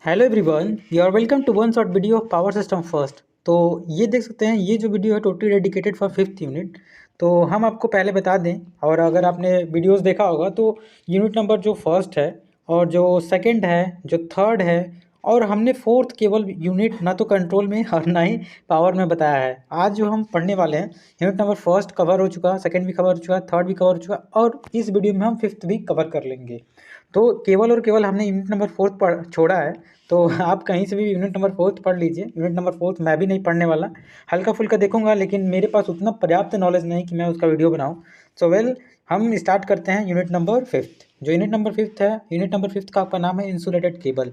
Hello everyone, you are welcome to one short video of power system first. तो ये देख सकते हैं, ये जो वीडियो है totally dedicated for fifth unit. तो हम आपको पहले बता दें, और अगर आपने वीडियोस देखा होगा तो यूनिट नंबर जो फर्स्ट है और जो सेकंड है, जो थर्ड है, और हमने फोर्थ केवल यूनिट ना तो कंट्रोल में और ना ही पावर में बताया है। आज जो हम पढ़ने वाले हैं, यूनिट नंबर फर्स्ट कवर हो चुका, सेकंड भी कवर हो चुका, थर्ड भी कवर हो चुका, और इस वीडियो में हम फिफ्थ भी कवर कर लेंगे। तो केवल और केवल हमने यूनिट नंबर फोर्थ पढ़ छोड़ा है। तो आप कहीं से भी यूनिट नंबर फोर्थ पढ़ लीजिए। यूनिट नंबर फोर्थ मैं भी नहीं पढ़ने वाला, हल्का फुल्का देखूंगा, लेकिन मेरे पास उतना पर्याप्त नॉलेज नहीं कि मैं उसका वीडियो बनाऊं। सो वेल, हम स्टार्ट करते हैं यूनिट नंबर फिफ्थ। जो यूनिट नंबर फिफ्थ है, यूनिट नंबर फिफ्थ का आपका नाम है इंसुलेटेड केबल।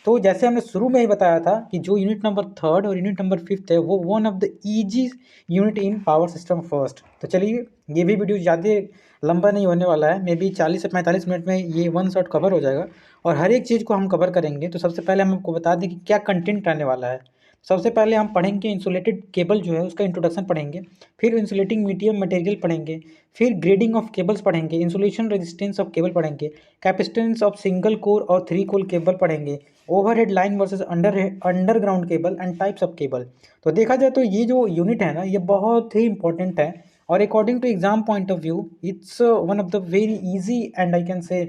तो जैसे हमने शुरू में ही बताया था कि जो यूनिट नंबर थर्ड और यूनिट नंबर फिफ्थ है वो one of the easy unit in power system first. तो चलिए, ये भी वीडियो ज़्यादा लंबा नहीं होने वाला है, मे बी 40 से 45 मिनट में ये वन शॉट कवर हो जाएगा और हर एक चीज़ को हम कवर करेंगे। तो सबसे पहले हम आपको बता दें कि क्या कंटेंट रहने वाला है। सबसे पहले हम पढ़ेंगे इंसुलेटेड केबल जो है उसका इंट्रोडक्शन पढ़ेंगे, फिर इंसुलेटिंग मीडियम मटेरियल पढ़ेंगे, फिर ग्रेडिंग ऑफ केबल्स पढ़ेंगे, इंसुलेशन रेजिस्टेंस ऑफ केबल पढ़ेंगे, कैपेसिटेंस ऑफ सिंगल कोर और थ्री कोर केबल पढ़ेंगे, overhead line versus underground cable and types of cable. तो देखा जाए तो ये जो यूनिट है ना, ये बहुत ही इंपॉर्टेंट है और according to exam point of view it's one of the very easy and I can say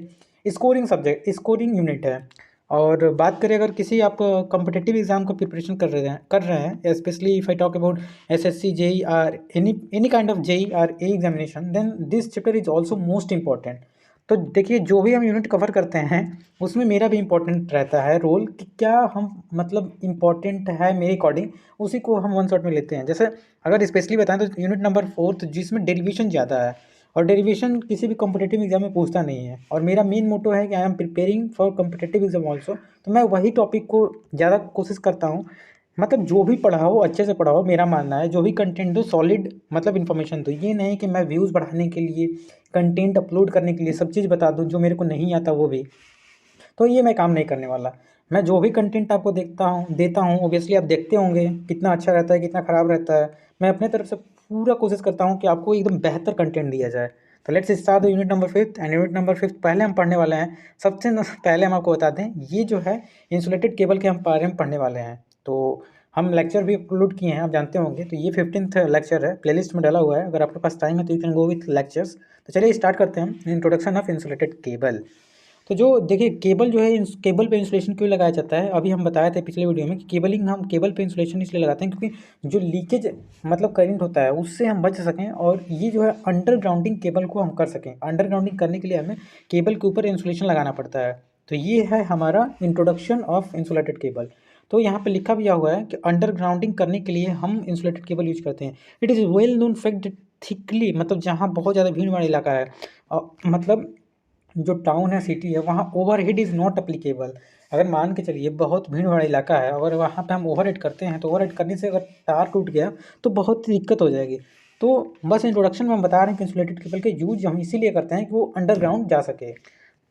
scoring subject, scoring unit है। और बात करें अगर किसी आप कॉम्पिटिटिव एग्जाम का प्रिपरेशन कर रहे हैं specially if I talk about SSC JE or any kind of JE or a examination, then this chapter is also most important. तो देखिए, जो भी हम यूनिट कवर करते हैं उसमें मेरा भी इम्पोर्टेंट रहता है रोल कि क्या हम मतलब इम्पोर्टेंट है मेरे अकॉर्डिंग, उसी को हम वन शॉट में लेते हैं। जैसे अगर स्पेशली बताएं तो यूनिट नंबर फोर्थ जिसमें डेरिवेशन ज़्यादा है, और डेरिवेशन किसी भी कॉम्पिटेटिव एग्जाम में पूछता नहीं है, और मेरा मेन मोटो है कि I am preparing for competitive exam also. तो मैं वही टॉपिक को ज़्यादा कोशिश करता हूँ, मतलब जो भी पढ़ा हो अच्छे से पढ़ा हो। मेरा मानना है जो भी कंटेंट दो सॉलिड मतलब इन्फॉर्मेशन दो, ये नहीं कि मैं व्यूज़ बढ़ाने के लिए, कंटेंट अपलोड करने के लिए सब चीज़ बता दूँ जो मेरे को नहीं आता वो भी। तो ये मैं काम नहीं करने वाला। मैं जो भी कंटेंट आपको देता हूँ ओबियसली आप देखते होंगे कितना अच्छा रहता है, कितना ख़राब रहता है। मैं अपने तरफ से पूरा कोशिश करता हूँ कि आपको एकदम बेहतर कंटेंट दिया जाए। तो let's start the unit number fifth. And unit number fifth पहले हम पढ़ने वाले हैं। पहले हम आपको बता दें, ये जो है इंसुलेटेड केबल के हम बारे में पढ़ने वाले हैं। तो हम लेक्चर भी अपलोड किए हैं, आप जानते होंगे। तो ये 15th लेक्चर है, प्लेलिस्ट में डाला हुआ है, अगर आपके पास टाइम है तो you can go with lectures. तो चलिए स्टार्ट करते हैं, इंट्रोडक्शन ऑफ इंसुलेटेड केबल। तो जो देखिए, केबल जो है, केबल पे इंसुलेशन क्यों लगाया जाता है, अभी हम बताए थे पिछले वीडियो में कि केबलिंग हम केबल पे इंसुलेशन इसलिए लगाते हैं क्योंकि जो लीकेज मतलब करंट होता है उससे हम बच सकें, और ये जो है अंडरग्राउंडिंग केबल को हम कर सकें। अंडरग्राउंडिंग करने के लिए हमें केबल के ऊपर इंसुलेशन लगाना पड़ता है। तो ये है हमारा इंट्रोडक्शन ऑफ इंसुलेटेड केबल। तो यहाँ पे लिखा भी हुआ है कि अंडरग्राउंडिंग करने के लिए हम इंसुलेटेड केबल यूज करते हैं। It is well known fact thickly, मतलब जहाँ बहुत ज़्यादा भीड़ वाला इलाका है, मतलब जो टाउन है, सिटी है, वहाँ ओवरहेड इज़ नॉट अप्लीकेबल। अगर मान के चलिए बहुत भीड़ वाला इलाका है, अगर वहाँ पे हम ओवरहेड करते हैं तो ओवरहेड करने से अगर तार टूट गया तो बहुत ही दिक्कत हो जाएगी। तो बस इंट्रोडक्शन में हम बता रहे हैं कि इंसुलेटेड केबल के यूज हम इसीलिए करते हैं कि वो अंडरग्राउंड जा सके।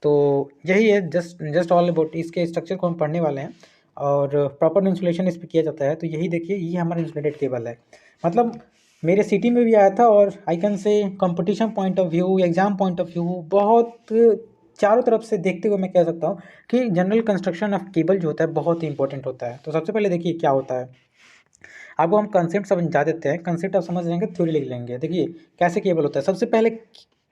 तो यही है, जस्ट जस्ट ऑल अबाउट इसके स्ट्रक्चर को हम पढ़ने वाले हैं और प्रॉपर इंसुलेशन इस पर किया जाता है। तो यही देखिए, ये हमारा इंसुलेटेड केबल है। मतलब मेरे सिटी में भी आया था, और आई कैन से competition point of view, exam point of view, बहुत चारों तरफ से देखते हुए मैं कह सकता हूँ कि जनरल कंस्ट्रक्शन ऑफ केबल जो होता है बहुत ही इंपॉर्टेंट होता है। तो सबसे पहले देखिए क्या होता है, आपको हम कंसेप्ट समझा देते हैं। कंसेप्ट आप समझ लेंगे, थ्योरी लिख लेंगे। देखिए कैसे केबल होता है। सबसे पहले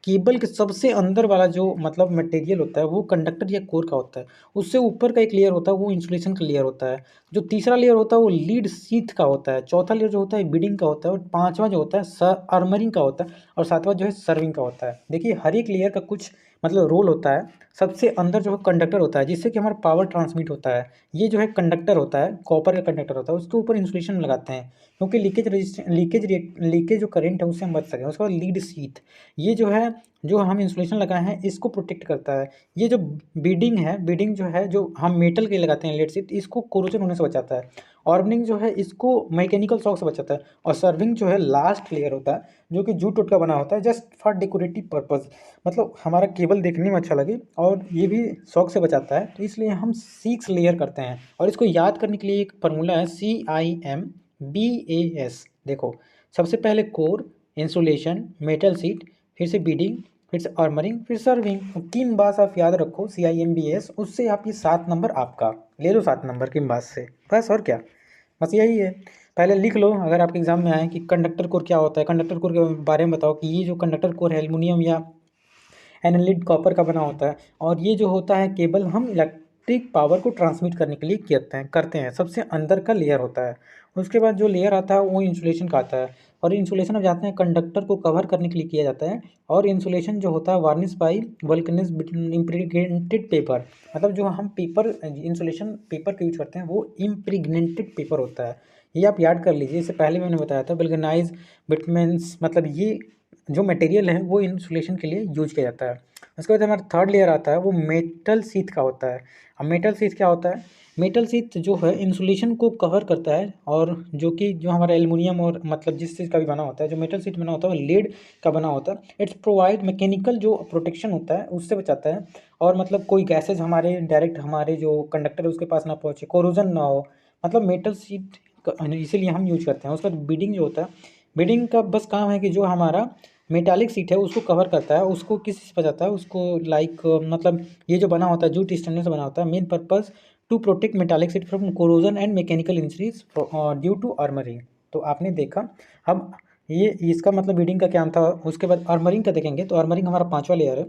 केबल के सबसे अंदर वाला जो मतलब मटेरियल होता है वो कंडक्टर या कोर का होता है। उससे ऊपर का एक लेयर होता है वो इंसुलेशन का लेयर होता है। जो तीसरा लेयर होता है वो लीड सीथ का होता है। चौथा लेयर जो होता है बीडिंग का होता है, और पांचवा जो होता है आर्मरिंग का होता है, और सातवां जो है सर्विंग का होता है। देखिए हर एक लेयर का कुछ मतलब रोल होता है। सबसे अंदर जो है कंडक्टर होता है जिससे कि हमारा पावर ट्रांसमिट होता है। ये जो है कंडक्टर होता है, कॉपर का कंडक्टर होता है, उसके ऊपर इंसुलेशन लगाते हैं क्योंकि लीकेज जो करंट है उससे हम बच सकें। उसके बाद लीड सीथ, ये जो है, जो हम इंसुलेशन लगाए हैं इसको प्रोटेक्ट करता है। ये जो बीडिंग है, बीडिंग जो है जो हम मेटल के लगाते हैं लेड सीट, इसको कोरोजन होने से बचाता है। ऑर्बनिंग जो है इसको मैकेनिकल शॉक से बचाता है। और सर्विंग जो है लास्ट लेयर होता है जो कि जूट टूट का बना होता है, जस्ट फॉर डेकोरेटिव पर्पज़, मतलब हमारा केबल देखने में अच्छा लगे, और ये भी शॉक से बचाता है। तो इसलिए हम 6 लेयर करते हैं, और इसको याद करने के लिए एक फार्मूला है CIMBAS। देखो सबसे पहले कोर, इंसुलेशन, मेटल सीट, फिर से बीडिंग, फिर आर्मरिंग, फिर सर्विंग। 3 बास आप याद रखो, CIMBS, उससे आप ये 7 नंबर आपका ले लो, 7 नंबर की बास से, बस और क्या, बस यही है। पहले लिख लो, अगर आपके एग्जाम में आए कि कंडक्टर कोर क्या होता है, कंडक्टर कोर के बारे में बताओ कि ये जो कंडक्टर कोर है एल्युमिनियम या एनालिड कॉपर का बना होता है, और ये जो होता है केबल हम इलेक्ट्रिक पावर को ट्रांसमिट करने के लिए करते हैं। सबसे अंदर का लेयर होता है। उसके बाद जो लेयर आता है वो इंसुलेशन का आता है, और इंसुलेशन अब जाते हैं कंडक्टर को कवर करने के लिए किया जाता है। और इंसुलेशन जो होता है वार्निश बाई वल्कनिस इम्प्रीग्नेटेड पेपर, मतलब जो हम पेपर इंसुलेशन पेपर का यूज करते हैं वो इम्प्रीग्नेटेड पेपर होता है। ये आप याद कर लीजिए, इससे पहले मैंने बताया था वल्कनाइज बिटमेंस, मतलब ये जो मटेरियल है वो इंसुलेशन के लिए यूज किया जाता है। उसके बाद हमारा थर्ड लेयर आता है, वो मेटल शीथ का होता है। अब मेटल शीथ क्या होता है? मेटल शीथ जो है इंसुलेशन को कवर करता है, और जो हमारा एल्युमिनियम और मतलब जिस चीज़ का भी बना होता है, जो मेटल शीट बना होता है वो लेड का बना होता है। इट्स प्रोवाइड मैकेनिकल जो प्रोटेक्शन होता है उससे बचाता है, और मतलब कोई गैसेज हमारे डायरेक्ट हमारे जो कंडक्टर है उसके पास ना पहुँचे, कोरोजन ना हो, मतलब मेटल शीट इसीलिए हम यूज करते हैं। उसका बीडिंग जो होता है, बीडिंग का बस काम है कि जो हमारा मेटालिक सीट है उसको कवर करता है, उसको किस चीज़ से बचाता है, उसको लाइक मतलब ये जो बना होता है जूट स्टेनलेस से बना होता है, main purpose to protect metallic sheet from corrosion and mechanical injuries due to armouring. तो आपने देखा। अब ये इसका मतलब बीडिंग का क्या था। उसके बाद आर्मरिंग का देखेंगे, तो आर्मरिंग हमारा 5वां लेयर है।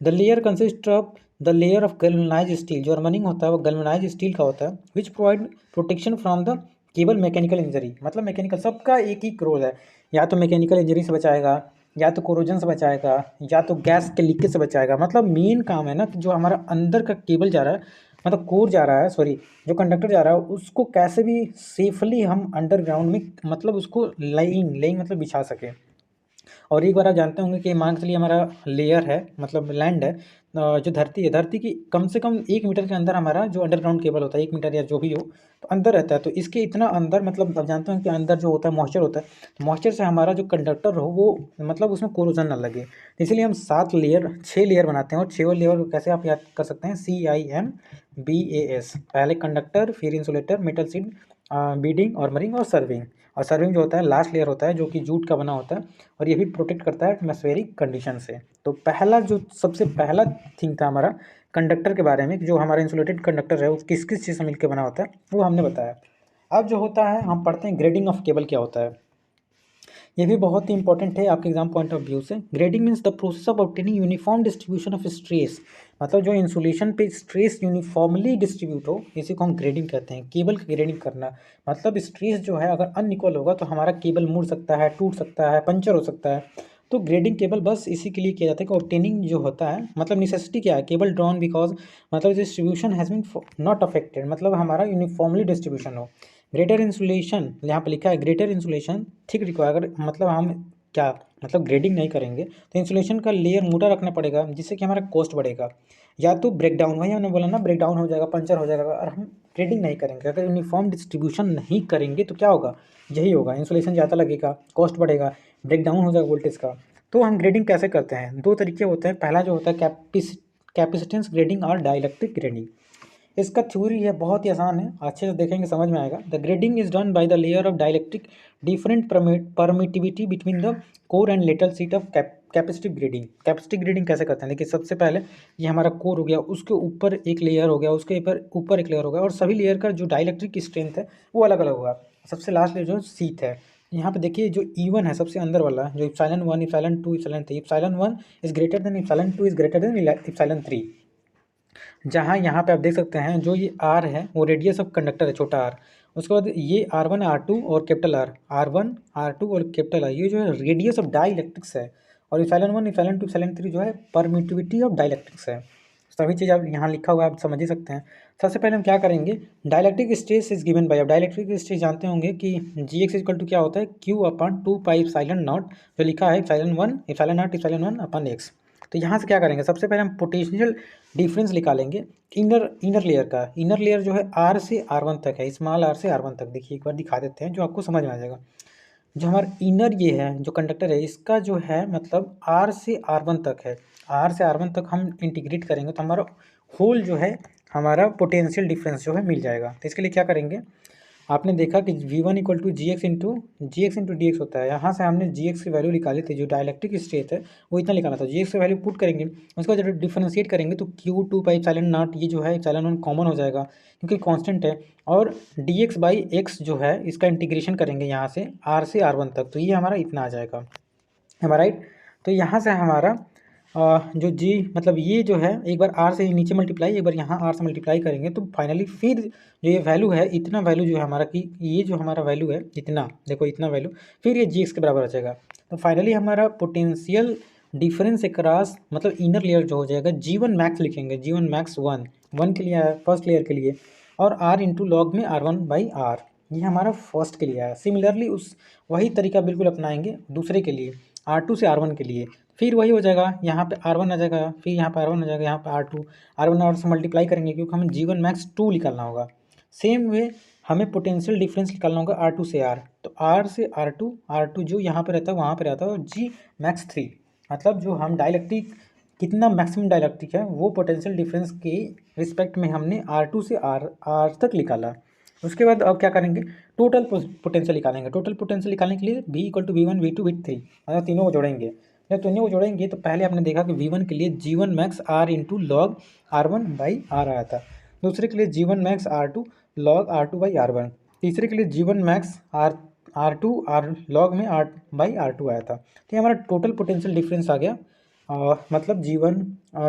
The layer consist of the layer of galvanised steel, जो आर्मरिंग होता है वो गैल्वेनाइज्ड स्टील का होता है, which provide protection from the केवल मैकेनिकल इंजरी, मतलब मैकेनिकल सबका एक ही रोल है, या तो मैकेनिकल इंजरी से बचाएगा, या तो कोरोजन से बचाएगा, या तो गैस के लीकेज से बचाएगा। मतलब मेन काम है ना कि जो हमारा अंदर का केबल जा रहा है, मतलब कोर जा रहा है, सॉरी, जो कंडक्टर जा रहा है उसको कैसे भी सेफली हम अंडरग्राउंड में मतलब उसको लेइंग लेइंग मतलब बिछा सके। और एक बार आप जानते होंगे कि मान के चलिए हमारा लेयर है, मतलब लैंड है, जो धरती है, धरती की कम से कम 1 मीटर के अंदर हमारा जो अंडरग्राउंड केबल होता है, 1 मीटर या जो भी हो, तो अंदर रहता है। तो इसके इतना अंदर, मतलब आप जानते हैं कि अंदर जो होता है मॉइस्चर होता है, तो मॉइस्चर से हमारा जो कंडक्टर हो वो मतलब उसमें कोरोजन ना लगे, तो इसलिए हम 6 लेयर बनाते हैं। और 6वें लेयर को कैसे आप याद कर सकते हैं, CIMBAS, पहले कंडक्टर, फिर insulator, metal sheet, bedding, armouring और सर्विंग। और सर्विंग जो होता है लास्ट लेयर होता है, जो कि जूट का बना होता है, और ये भी प्रोटेक्ट करता है एटमॉस्फेरिक कंडीशन से। तो पहला जो सबसे पहला थिंग था हमारा कंडक्टर के बारे में, जो हमारा इंसुलेटेड कंडक्टर है वो किस किस चीज़ से मिलकर बना होता है वो हमने बताया। अब जो होता है हम पढ़ते हैं ग्रेडिंग ऑफ केबल क्या होता है। ये भी बहुत ही इंपॉर्टेंट है आपके एग्जाम पॉइंट ऑफ व्यू से। Grading means the process of obtaining uniform distribution of stress, मतलब जो इंसुलेशन पे स्ट्रेस यूनिफॉर्मली डिस्ट्रीब्यूट हो, इसी को हम ग्रेडिंग कहते हैं। केबल की ग्रेडिंग करना मतलब स्ट्रेस जो है अगर अनइक्वल होगा तो हमारा केबल मुड़ सकता है, टूट सकता है, पंचर हो सकता है। तो ग्रेडिंग केबल बस इसी के लिए किया जाता है कि ऑब्टेनिंग जो होता है, मतलब नेसेसिटी क्या है, केबल ड्रॉन बिकॉज मतलब distribution has been not affected, मतलब हमारा यूनिफॉर्मली डिस्ट्रीब्यूशन हो। ग्रेटर इंसुलेशन, यहाँ पे लिखा है ग्रेटर इंसुलेशन थिक रिक्वायर, अगर मतलब हम क्या मतलब ग्रेडिंग नहीं करेंगे तो इंसुलेशन का लेयर मोटा रखना पड़ेगा, जिससे कि हमारा कॉस्ट बढ़ेगा, या तो ब्रेक डाउन, वही हमने बोला ना, ब्रेक डाउन हो जाएगा, पंचर हो जाएगा। और हम ग्रेडिंग नहीं करेंगे, अगर यूनिफॉर्म डिस्ट्रीब्यूशन नहीं करेंगे तो क्या होगा, यही होगा, इंसुलेशन ज़्यादा लगेगा, कॉस्ट बढ़ेगा, ब्रेक डाउन हो जाएगा वोल्टेज का। तो हम ग्रेडिंग कैसे करते हैं, 2 तरीके होते हैं। पहला जो होता है कैपेसिटेंस ग्रेडिंग और डाइलेक्ट्रिक ग्रेडिंग। इसका थ्योरी है, बहुत ही आसान है, अच्छे से देखेंगे समझ में आएगा। The grading is done by the layer of dielectric different permittivity between the core and lead sheath of capacitive grading. Capacitive grading कैसे करते हैं, देखिए सबसे पहले ये हमारा कोर हो गया, उसके ऊपर एक लेयर हो गया, उसके ऊपर एक लेयर हो गया, और सभी लेयर का जो डाइलेक्ट्रिक स्ट्रेंथ है वो अलग अलग होगा। सबसे लास्ट लेयर जो सीट है, यहाँ पे देखिए जो E1 है सबसे अंदर वाला, जो ε1, ε2, ε3, ε1 is greater than ε2 is greater than ε3। जहाँ यहाँ पे आप देख सकते हैं जो ये आर है वो रेडियस ऑफ कंडक्टर है, छोटा आर। उसके बाद ये R1, R2 और कैपिटल आर, R1, R2 और कैपिटल आर, ये जो है रेडियस ऑफ डाई इलेक्ट्रिक्स है। और ε1, ε2, ε3 जो है परमिटिविटी ऑफ डाई इलेक्ट्रिक्स है। सभी चीज़ आप यहाँ लिखा हुआ है, आप समझ ही सकते हैं। सबसे पहले हम क्या करेंगे, dielectric stress is given by, अब डाइलेक्ट्रिक स्ट्रेस जानते होंगे कि Gx इक्वल टू क्या होता है, Q/2πε0, जो लिखा है ε1, ε0, ε1/x। तो यहाँ से क्या करेंगे, सबसे पहले हम पोटेंशियल डिफरेंस निकालेंगे इनर लेयर का। इनर लेयर जो है R से R1 तक है, स्मॉल r से R1 तक। देखिए एक बार दिखा देते हैं जो आपको समझ में आ जाएगा। जो हमारा इनर ये है जो कंडक्टर है, इसका जो है मतलब R से R1 तक है। R से R1 तक हम इंटीग्रेट करेंगे तो हमारा होल जो है हमारा पोटेंशियल डिफरेंस जो है मिल जाएगा। तो इसके लिए क्या करेंगे, आपने देखा कि V1 equal to g x into d x होता है। यहाँ से हमने जी एक्स की वैल्यू निकाली थी, जो डाइलेक्ट्रिक स्टेट है वो इतना निकाला था। जी एक्स की वैल्यू पुट करेंगे, उसको जब डिफरेंशिएट करेंगे तो Q2 पाई एप्सिलॉन नॉट ये जो है एप्सिलॉन नॉट कॉमन हो जाएगा क्योंकि कांस्टेंट है। और dx/x जो है इसका इंटीग्रेशन करेंगे यहाँ से r से r1 तक, तो ये हमारा इतना आ जाएगा। है राइट। तो यहाँ से हमारा जो जी मतलब ये जो है एक बार r से नीचे मल्टीप्लाई, एक बार यहाँ r से मल्टीप्लाई करेंगे तो फाइनली फिर जो ये वैल्यू है इतना वैल्यू जो है हमारा कि ये जो हमारा वैल्यू है इतना, देखो इतना वैल्यू, फिर ये जी एक्स के बराबर आ जाएगा। तो फाइनली हमारा पोटेंशियल डिफरेंस अक्रॉस मतलब इनर लेयर जो हो जाएगा G1 मैक्स लिखेंगे, G1 मैक्स वन के लिए आया फर्स्ट लेयर के लिए, और r इंटू लॉग में R1/r, ये हमारा फर्स्ट के लिए आया। सिमिलरली उस वही तरीका बिल्कुल अपनाएंगे दूसरे के लिए, R2 से R1 के लिए, फिर वही हो जाएगा, यहाँ पे R1 आ जाएगा, फिर यहाँ पे R1 आ जाएगा, यहाँ पे R2, R1 और से मल्टीप्लाई करेंगे क्योंकि हमें G1 मैक्स 2 निकालना होगा। सेम वे हमें पोटेंशियल डिफरेंस निकालना होगा R2 से R, तो R से R2 जो यहाँ पे रहता है वहाँ पे रहता है, और G मैक्स 3 मतलब जो हम डाइलेक्ट्रिक कितना मैक्सिमम डाइलेक्ट्रिक है वो पोटेंशियल डिफरेंस के रिस्पेक्ट में हमने R2 से R तक निकाला। उसके बाद अब क्या करेंगे, टोटल पोटेंशियल निकालेंगे। टोटल पोटेंशियल निकालने के लिए V equal to V1 V2 V3 मतलब तीनों को जोड़ेंगे। जब तीनों को जोड़ेंगे तो पहले आपने देखा कि V1 के लिए G1 max R into log R1/R आया था, दूसरे के लिए G1 max R2 log R2/R1, तीसरे के लिए G1 मैक्स R2 लॉग में R/R2 आया था। तो ये हमारा टोटल पोटेंशियल डिफरेंस आ गया, मतलब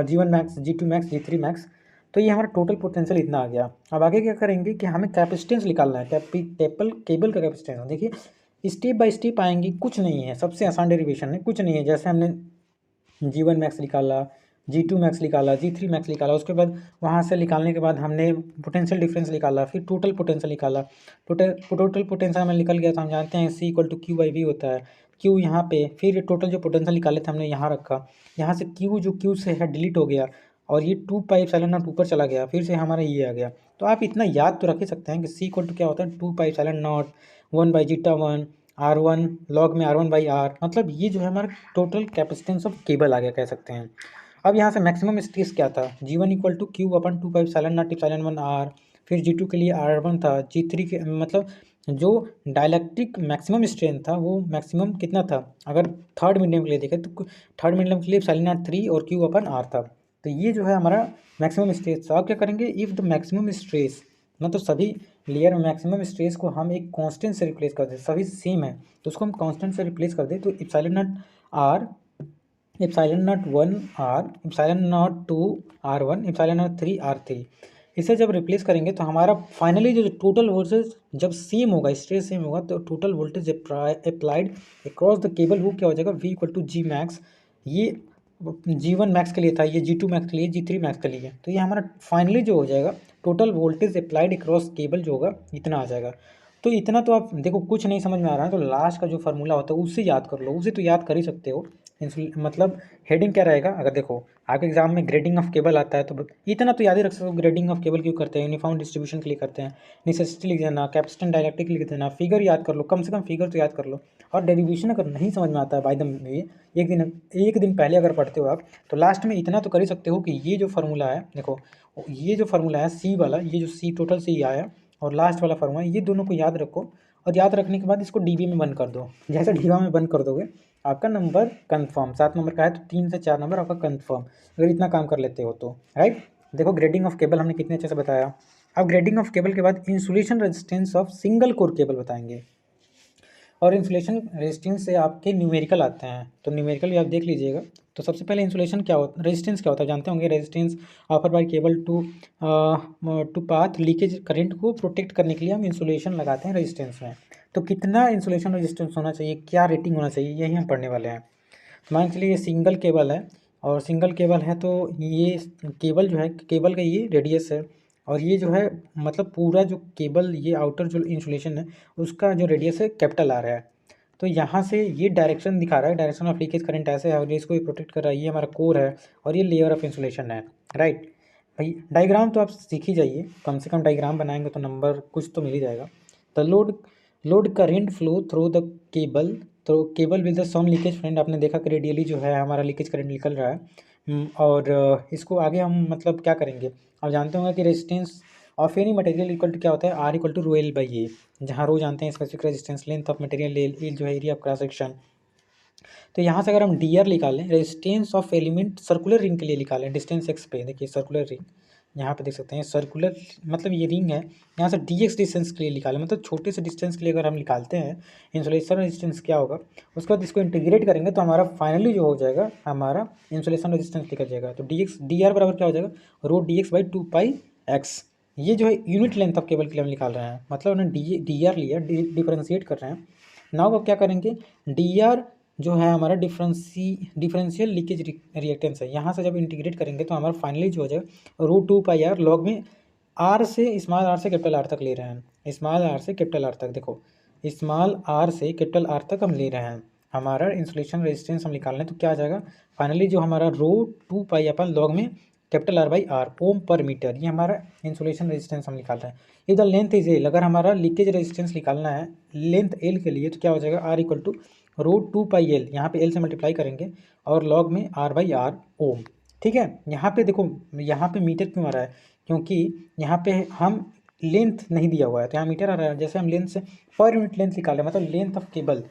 G1 max G2 max G3 max. तो ये हमारा टोटल पोटेंशियल इतना आ गया। अब आगे क्या करेंगे कि हमें कैपेसिटेंस निकालना है, केबल का कैपेसिटेंस। देखिए स्टेप बाय स्टेप आएंगे, कुछ नहीं है, सबसे आसान डेरिवेशन है, कुछ नहीं है। जैसे हमने G1 मैक्स निकाला, G2 मैक्स निकाला, G3 मैक्स निकाला, उसके बाद वहाँ से निकालने के बाद हमने पोटेंशियल डिफरेंस निकाला, फिर टोटल पोटेंशियल निकाला। टोटल पोटेंशियल हमें निकल गया तो हम जानते हैं C इक्वल टू Q/V होता है। Q यहाँ पे, फिर टोटल जो पोटेंशियल निकाले थे हमने यहाँ रखा, यहाँ से Q जो Q से है डिलीट हो गया, और ये 2 पाई एप्सिलॉन नॉट ऊपर चला गया, फिर से हमारा ये आ गया। तो आप इतना याद तो रख ही सकते हैं कि C इक्वल टू क्या होता है, 2 पाई एप्सिलॉन नॉट 1/ζ1 R1 लॉग में R1/R, मतलब ये जो है हमारा टोटल कैपेसिटेंस ऑफ केबल आ गया कह सकते हैं। अब यहाँ से मैक्सिमम स्ट्रेस क्या था, G1 equal to Q/2 pi epsilon naught epsilon 1R, फिर G2 के लिए R1 था, G3 के मतलब जो डायलैक्ट्रिक मैक्सिमम स्ट्रेंथ था वो मैक्सिमम कितना था, अगर थर्ड मीडियम के लिए देखें तो थर्ड मीडियम के लिए ε0 और Q/R था। तो ये जो है हमारा मैक्सिमम स्ट्रेस था। अब क्या करेंगे, इफ़ द मैक्सिमम स्ट्रेस मतलब सभी लेयर में मैक्सिमम स्ट्रेस को हम एक कांस्टेंट से रिप्लेस कर दें, सभी सेम है तो उसको हम कांस्टेंट से रिप्लेस कर दें, तो ε0 1 R, ε0 2 R1, ε0 3 R3, इसे जब रिप्लेस करेंगे तो हमारा फाइनली जो टोटल वोल्टेज जब सेम होगा, स्ट्रेस सेम होगा, तो total voltage applied across the cable वो क्या हो जाएगा, V equal to G max. ये G1 मैक्स के लिए था, ये G2 मैक्स के लिए, G3 मैक्स के लिए। तो ये हमारा फाइनली जो हो जाएगा total voltage applied across cable जो होगा इतना आ जाएगा। तो इतना तो आप देखो, कुछ नहीं समझ में आ रहा है तो लास्ट का जो फार्मूला होता है उससे याद कर लो, उसे तो याद कर ही सकते हो। मतलब हेडिंग क्या रहेगा, अगर देखो आपके एग्जाम में ग्रेडिंग ऑफ केबल आता है तो इतना तो याद ही रख सकते हो, ग्रेडिंग ऑफ केबल क्यों करते हैं, यूनिफॉर्म डिस्ट्रीब्यूशन के लिए करते हैं, नेसेसिटी लिख देना, कैपेसिटेंस डाइलेक्ट्रिक लिख देना, फिगर याद कर लो, कम से कम फिगर तो याद कर लो। और डेरिवेशन अगर नहीं समझ में आता है बाय द वे, एक दिन पहले अगर पढ़ते हो आप तो लास्ट में इतना तो कर ही सकते हो कि ये जो फार्मूला है, देखो ये जो फार्मूला है C वाला, ये जो C टोटल C आया और लास्ट वाला फार्मूला, ये दोनों को याद रखो, और याद रखने के बाद इसको डीबी में बंद कर दो। जैसे डीबा में बंद कर दोगे आपका नंबर कंफर्म, 7 नंबर का है तो 3 से 4 नंबर आपका कंफर्म, अगर इतना काम कर लेते हो तो, राइट। देखो ग्रेडिंग ऑफ केबल हमने कितने अच्छे से बताया। अब ग्रेडिंग ऑफ केबल के बाद insulation resistance of single core cable बताएंगे, और इंसुलेशन रेजिस्टेंस से आपके न्यूमेरिकल आते हैं, तो न्यूमेरिकल भी आप देख लीजिएगा। तो सबसे पहले इंसुलेशन क्या होता है, रेजिस्टेंस क्या होता है जानते होंगे, resistance offer by cable to path leakage current को प्रोटेक्ट करने के लिए हम इंसुलेशन लगाते हैं रेजिस्टेंस में। तो कितना इंसुलेशन रेजिस्टेंस होना चाहिए, क्या रेटिंग होना चाहिए, यही हम पढ़ने वाले हैं। तो मान के चलिए ये सिंगल केबल है, और सिंगल केबल है तो ये केबल जो है, केबल का ये रेडियस है, और ये जो है मतलब पूरा जो केबल, ये आउटर जो इंसुलेशन है उसका जो रेडियस है कैपिटल R है। तो यहाँ से ये डायरेक्शन दिखा रहा है, डायरेक्शन ऑफ लीकेज करंट ऐसे है, और इसको ये प्रोटेक्ट कर रहा है, ये हमारा कोर है और ये लेयर ऑफ इंसुलेशन है, राइट। भाई डायग्राम तो आप सीख ही जाइए, कम से कम डायग्राम बनाएंगे तो नंबर कुछ तो मिल ही जाएगा। The load current flow through the cable, तो cable with the some leakage current, आपने देखा कि रेडियली जो है हमारा लीकेज करंट निकल रहा है। और इसको आगे हम मतलब क्या करेंगे, आप जानते होंगे कि resistance of any material equal to क्या होता है, R equal to rho L by A, जहाँ रो जानते हैं specific resistance, length of material L जो है एरिया ऑफ क्रॉस सेक्शन। तो यहाँ से अगर हम डी आर निकालें, resistance of element circular ring के लिए निकालें, डिस्टेंस एक्स पे देखिए सर्कुलर रिंग, यहाँ पे देख सकते हैं सर्कुलर मतलब ये रिंग है, यहाँ से डी एक्स डिस्टेंस के लिए निकालें, मतलब छोटे से डिस्टेंस के लिए अगर हम निकालते हैं इंसुलेशन रेजिस्टेंस क्या होगा, उसके बाद इसको इंटीग्रेट करेंगे तो हमारा फाइनली जो हो जाएगा हमारा इंसुलेशन रेजिस्टेंस निकल जाएगा। तो डी आर बराबर क्या हो जाएगा, rho D x by 2πx। ये जो है यूनिट लेंथ ऑफ केबल के लिए हम निकाल रहे हैं, मतलब उन्होंने डी आर लिया, डिफ्रेंशिएट कर रहे हैं। नाउ अब क्या करेंगे, डी आर जो है हमारा डिफरेंशियल लीकेज रिएक्टेंस है, यहाँ से जब इंटीग्रेट करेंगे तो हमारा फाइनली जो हो जाएगा √2πr लॉग में आर से स्मॉल आर से कैपिटल आर तक ले रहे हैं, स्मॉल आर से कैपिटल आर तक, देखो स्मॉल आर से कैपिटल आर तक हम ले रहे हैं, हमारा इंसुलेशन रेजिस्टेंस हम निकालना है। तो क्या आ जाएगा फाइनली जो हमारा √2π अपन लॉग में कैपिटल आर बाई आर ओम पर मीटर, ये हमारा इंसुलेशन रेजिस्टेंस हम निकाल रहे हैं। इधर लेंथ इज एल, अगर हमारा लीकेज रेजिस्टेंस निकालना है लेंथ एल के लिए तो क्या हो जाएगा आर इक्वल टू √2πl, यहाँ पे एल से मल्टीप्लाई करेंगे और लॉग में आर बाई आर ओम। ठीक है, यहाँ पे देखो यहाँ पे मीटर क्यों आ रहा है, क्योंकि यहाँ पे हम लेंथ नहीं दिया हुआ है तो यहाँ मीटर आ रहा है। जैसे हम लेंथ से पर यूनिट लेंथ निकाल रहे हैं, मतलब length of cable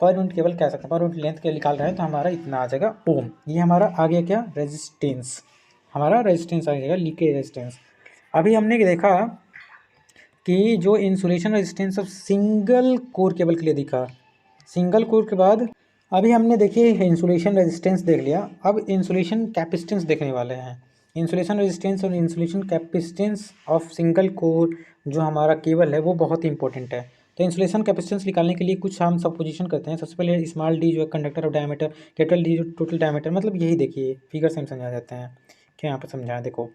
per unit cable कह सकते हैं, पर यूनिट लेंथ के निकाल रहे हैं तो हमारा इतना आ जाएगा ओम। ये हमारा आ गया क्या रेजिस्टेंस, हमारा रेजिस्टेंस आ जाएगा लीकेज रेजिस्टेंस। अभी हमने देखा कि जो insulation resistance of single core cable के लिए दिखा, सिंगल कोर के बाद अभी हमने देखिए इंसुलेशन रेजिस्टेंस देख लिया, अब इंसुलेशन कैपेसिटेंस देखने वाले हैं। इंसुलेशन रेजिस्टेंस और insulation capacitance of single core जो हमारा केबल है वो बहुत ही इंपॉर्टेंट है। तो इंसुलेशन कैपेसिटेंस निकालने के लिए कुछ हम सपोजिशन करते हैं। सबसे पहले स्मॉल डी जो है conductor of diameter, capital D जो टोटल डायमीटर, मतलब यही देखिए फिगर से हम समझा जाते हैं। क्या यहाँ पर समझाएं, देखो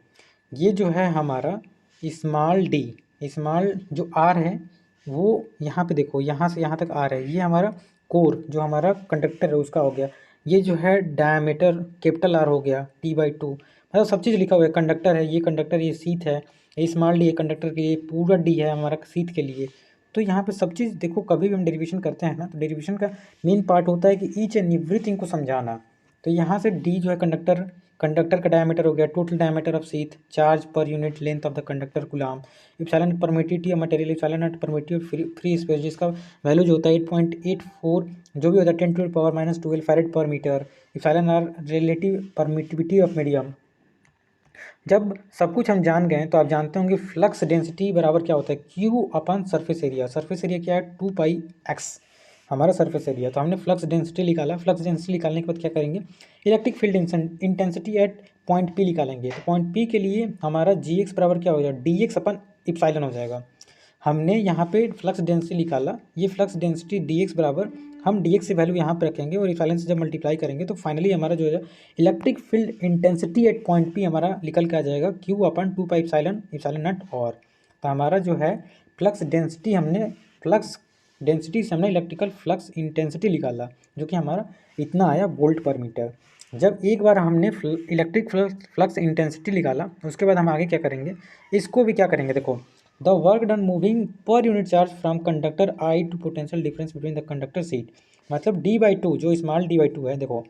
ये जो है हमारा स्मॉल डी, स्मॉल जो आर है वो यहाँ पे देखो यहाँ से यहाँ तक आर है, ये हमारा कोर जो हमारा कंडक्टर है उसका हो गया। ये जो है डायमीटर कैपिटल आर हो गया T/2, मतलब सब चीज़ लिखा हुआ है। कंडक्टर है, ये कंडक्टर, ये सीट है, ये स्मॉल डी है कंडक्टर के लिए, पूरा डी है हमारा सीट के लिए। तो यहाँ पे सब चीज़ देखो, कभी भी हम डेरिवेशन करते हैं ना तो डेरिवेशन का मेन पार्ट होता है कि ईच एंड एवरीथिंग को समझाना। तो यहाँ से डी जो है कंडक्टर, कंडक्टर का डायमीटर हो गया, total diameter of seat, charge per unit length of the conductor coulomb, epsilon permittivity of material, epsilon not permittivity free space जिसका वैल्यू जो होता है 8.84 जो भी होता है 10⁻⁻12 farad per metre, epsilon r relative permittivity of medium. जब सब कुछ हम जान गए तो आप जानते होंगे फ्लक्स डेंसिटी बराबर क्या होता है Q अपन सरफेस एरिया। सरफेस एरिया क्या है 2πx हमारा सरफेस एरिया। तो हमने फ्लक्स डेंसिटी निकाला, फ्लक्स डेंसिटी निकालने के बाद क्या करेंगे, electric field intensity at point P निकालेंगे। तो पॉइंट P के लिए हमारा Gx बराबर क्या हो जाएगा dx अपन इप्सिलॉन हो जाएगा। हमने यहाँ पे फ्लक्स डेंसिटी निकाला, ये फ्लक्स डेंसिटी dx बराबर हम dx से वैल्यू यहाँ पे रखेंगे और इप्सिलॉन से जब मल्टीप्लाई करेंगे तो फाइनली हमारा जो है electric field intensity at point P हमारा निकल के आ जाएगा Q अपन 2π इप्सिलॉन नॉट। और तो हमारा जो है फ्लक्स डेंसिटी, हमने फ्लक्स डेंसिटी से हमने इलेक्ट्रिकल फ्लक्स इंटेंसिटी निकाला जो कि हमारा इतना आया वोल्ट पर मीटर। जब एक बार हमने इलेक्ट्रिक फ्लक्स इंटेंसिटी निकाला उसके बाद हम आगे क्या करेंगे, इसको भी क्या करेंगे, देखो the work done moving per unit charge from conductor I to potential difference between the conductor sheet, मतलब D/2 जो स्मॉल D/2 है, देखो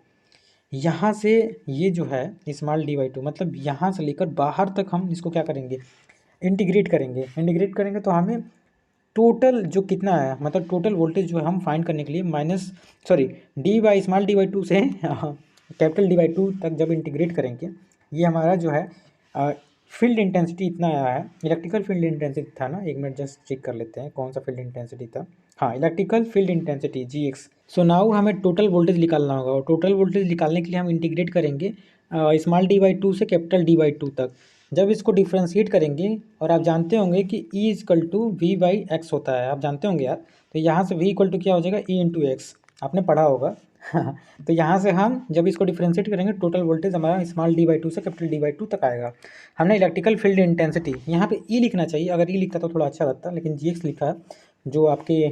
यहाँ से ये जो है स्मॉल D/2 मतलब यहाँ से लेकर बाहर तक हम इसको क्या करेंगे इंटीग्रेट करेंगे। इंटीग्रेट करेंगे तो हमें टोटल जो कितना है, मतलब टोटल वोल्टेज जो है हम फाइंड करने के लिए स्मॉल D/2 से कैपिटल D/2 तक जब इंटीग्रेट करेंगे, ये हमारा जो है फील्ड इंटेंसिटी इतना आया है। इलेक्ट्रिकल फील्ड इंटेंसिटी था ना, एक मिनट जस्ट चेक कर लेते हैं कौन सा फील्ड इंटेंसिटी था। हाँ, electrical field intensity Gx। So now हमें टोटल वोल्टेज निकालना होगा और टोटल वोल्टेज निकालने के लिए हम इंटीग्रेट करेंगे स्मॉल D/2 से कैपिटल D/2 तक। जब इसको डिफ्रेंशिएट करेंगे, और आप जानते होंगे कि E=V/x होता है, आप जानते होंगे यार। तो यहाँ से V इक्वल टू क्या हो जाएगा E×x, आपने पढ़ा होगा। तो यहाँ से हम जब इसको डिफ्रेंशिएट करेंगे टोटल वोल्टेज हमारा स्मॉल D/2 से कैपिटल D/2 तक आएगा। हमने इलेक्ट्रिकल फील्ड इंटेंसिटी यहाँ पे E लिखना चाहिए, अगर E लिखता तो थोड़ा अच्छा लगता, लेकिन Gx लिखा है जो आपके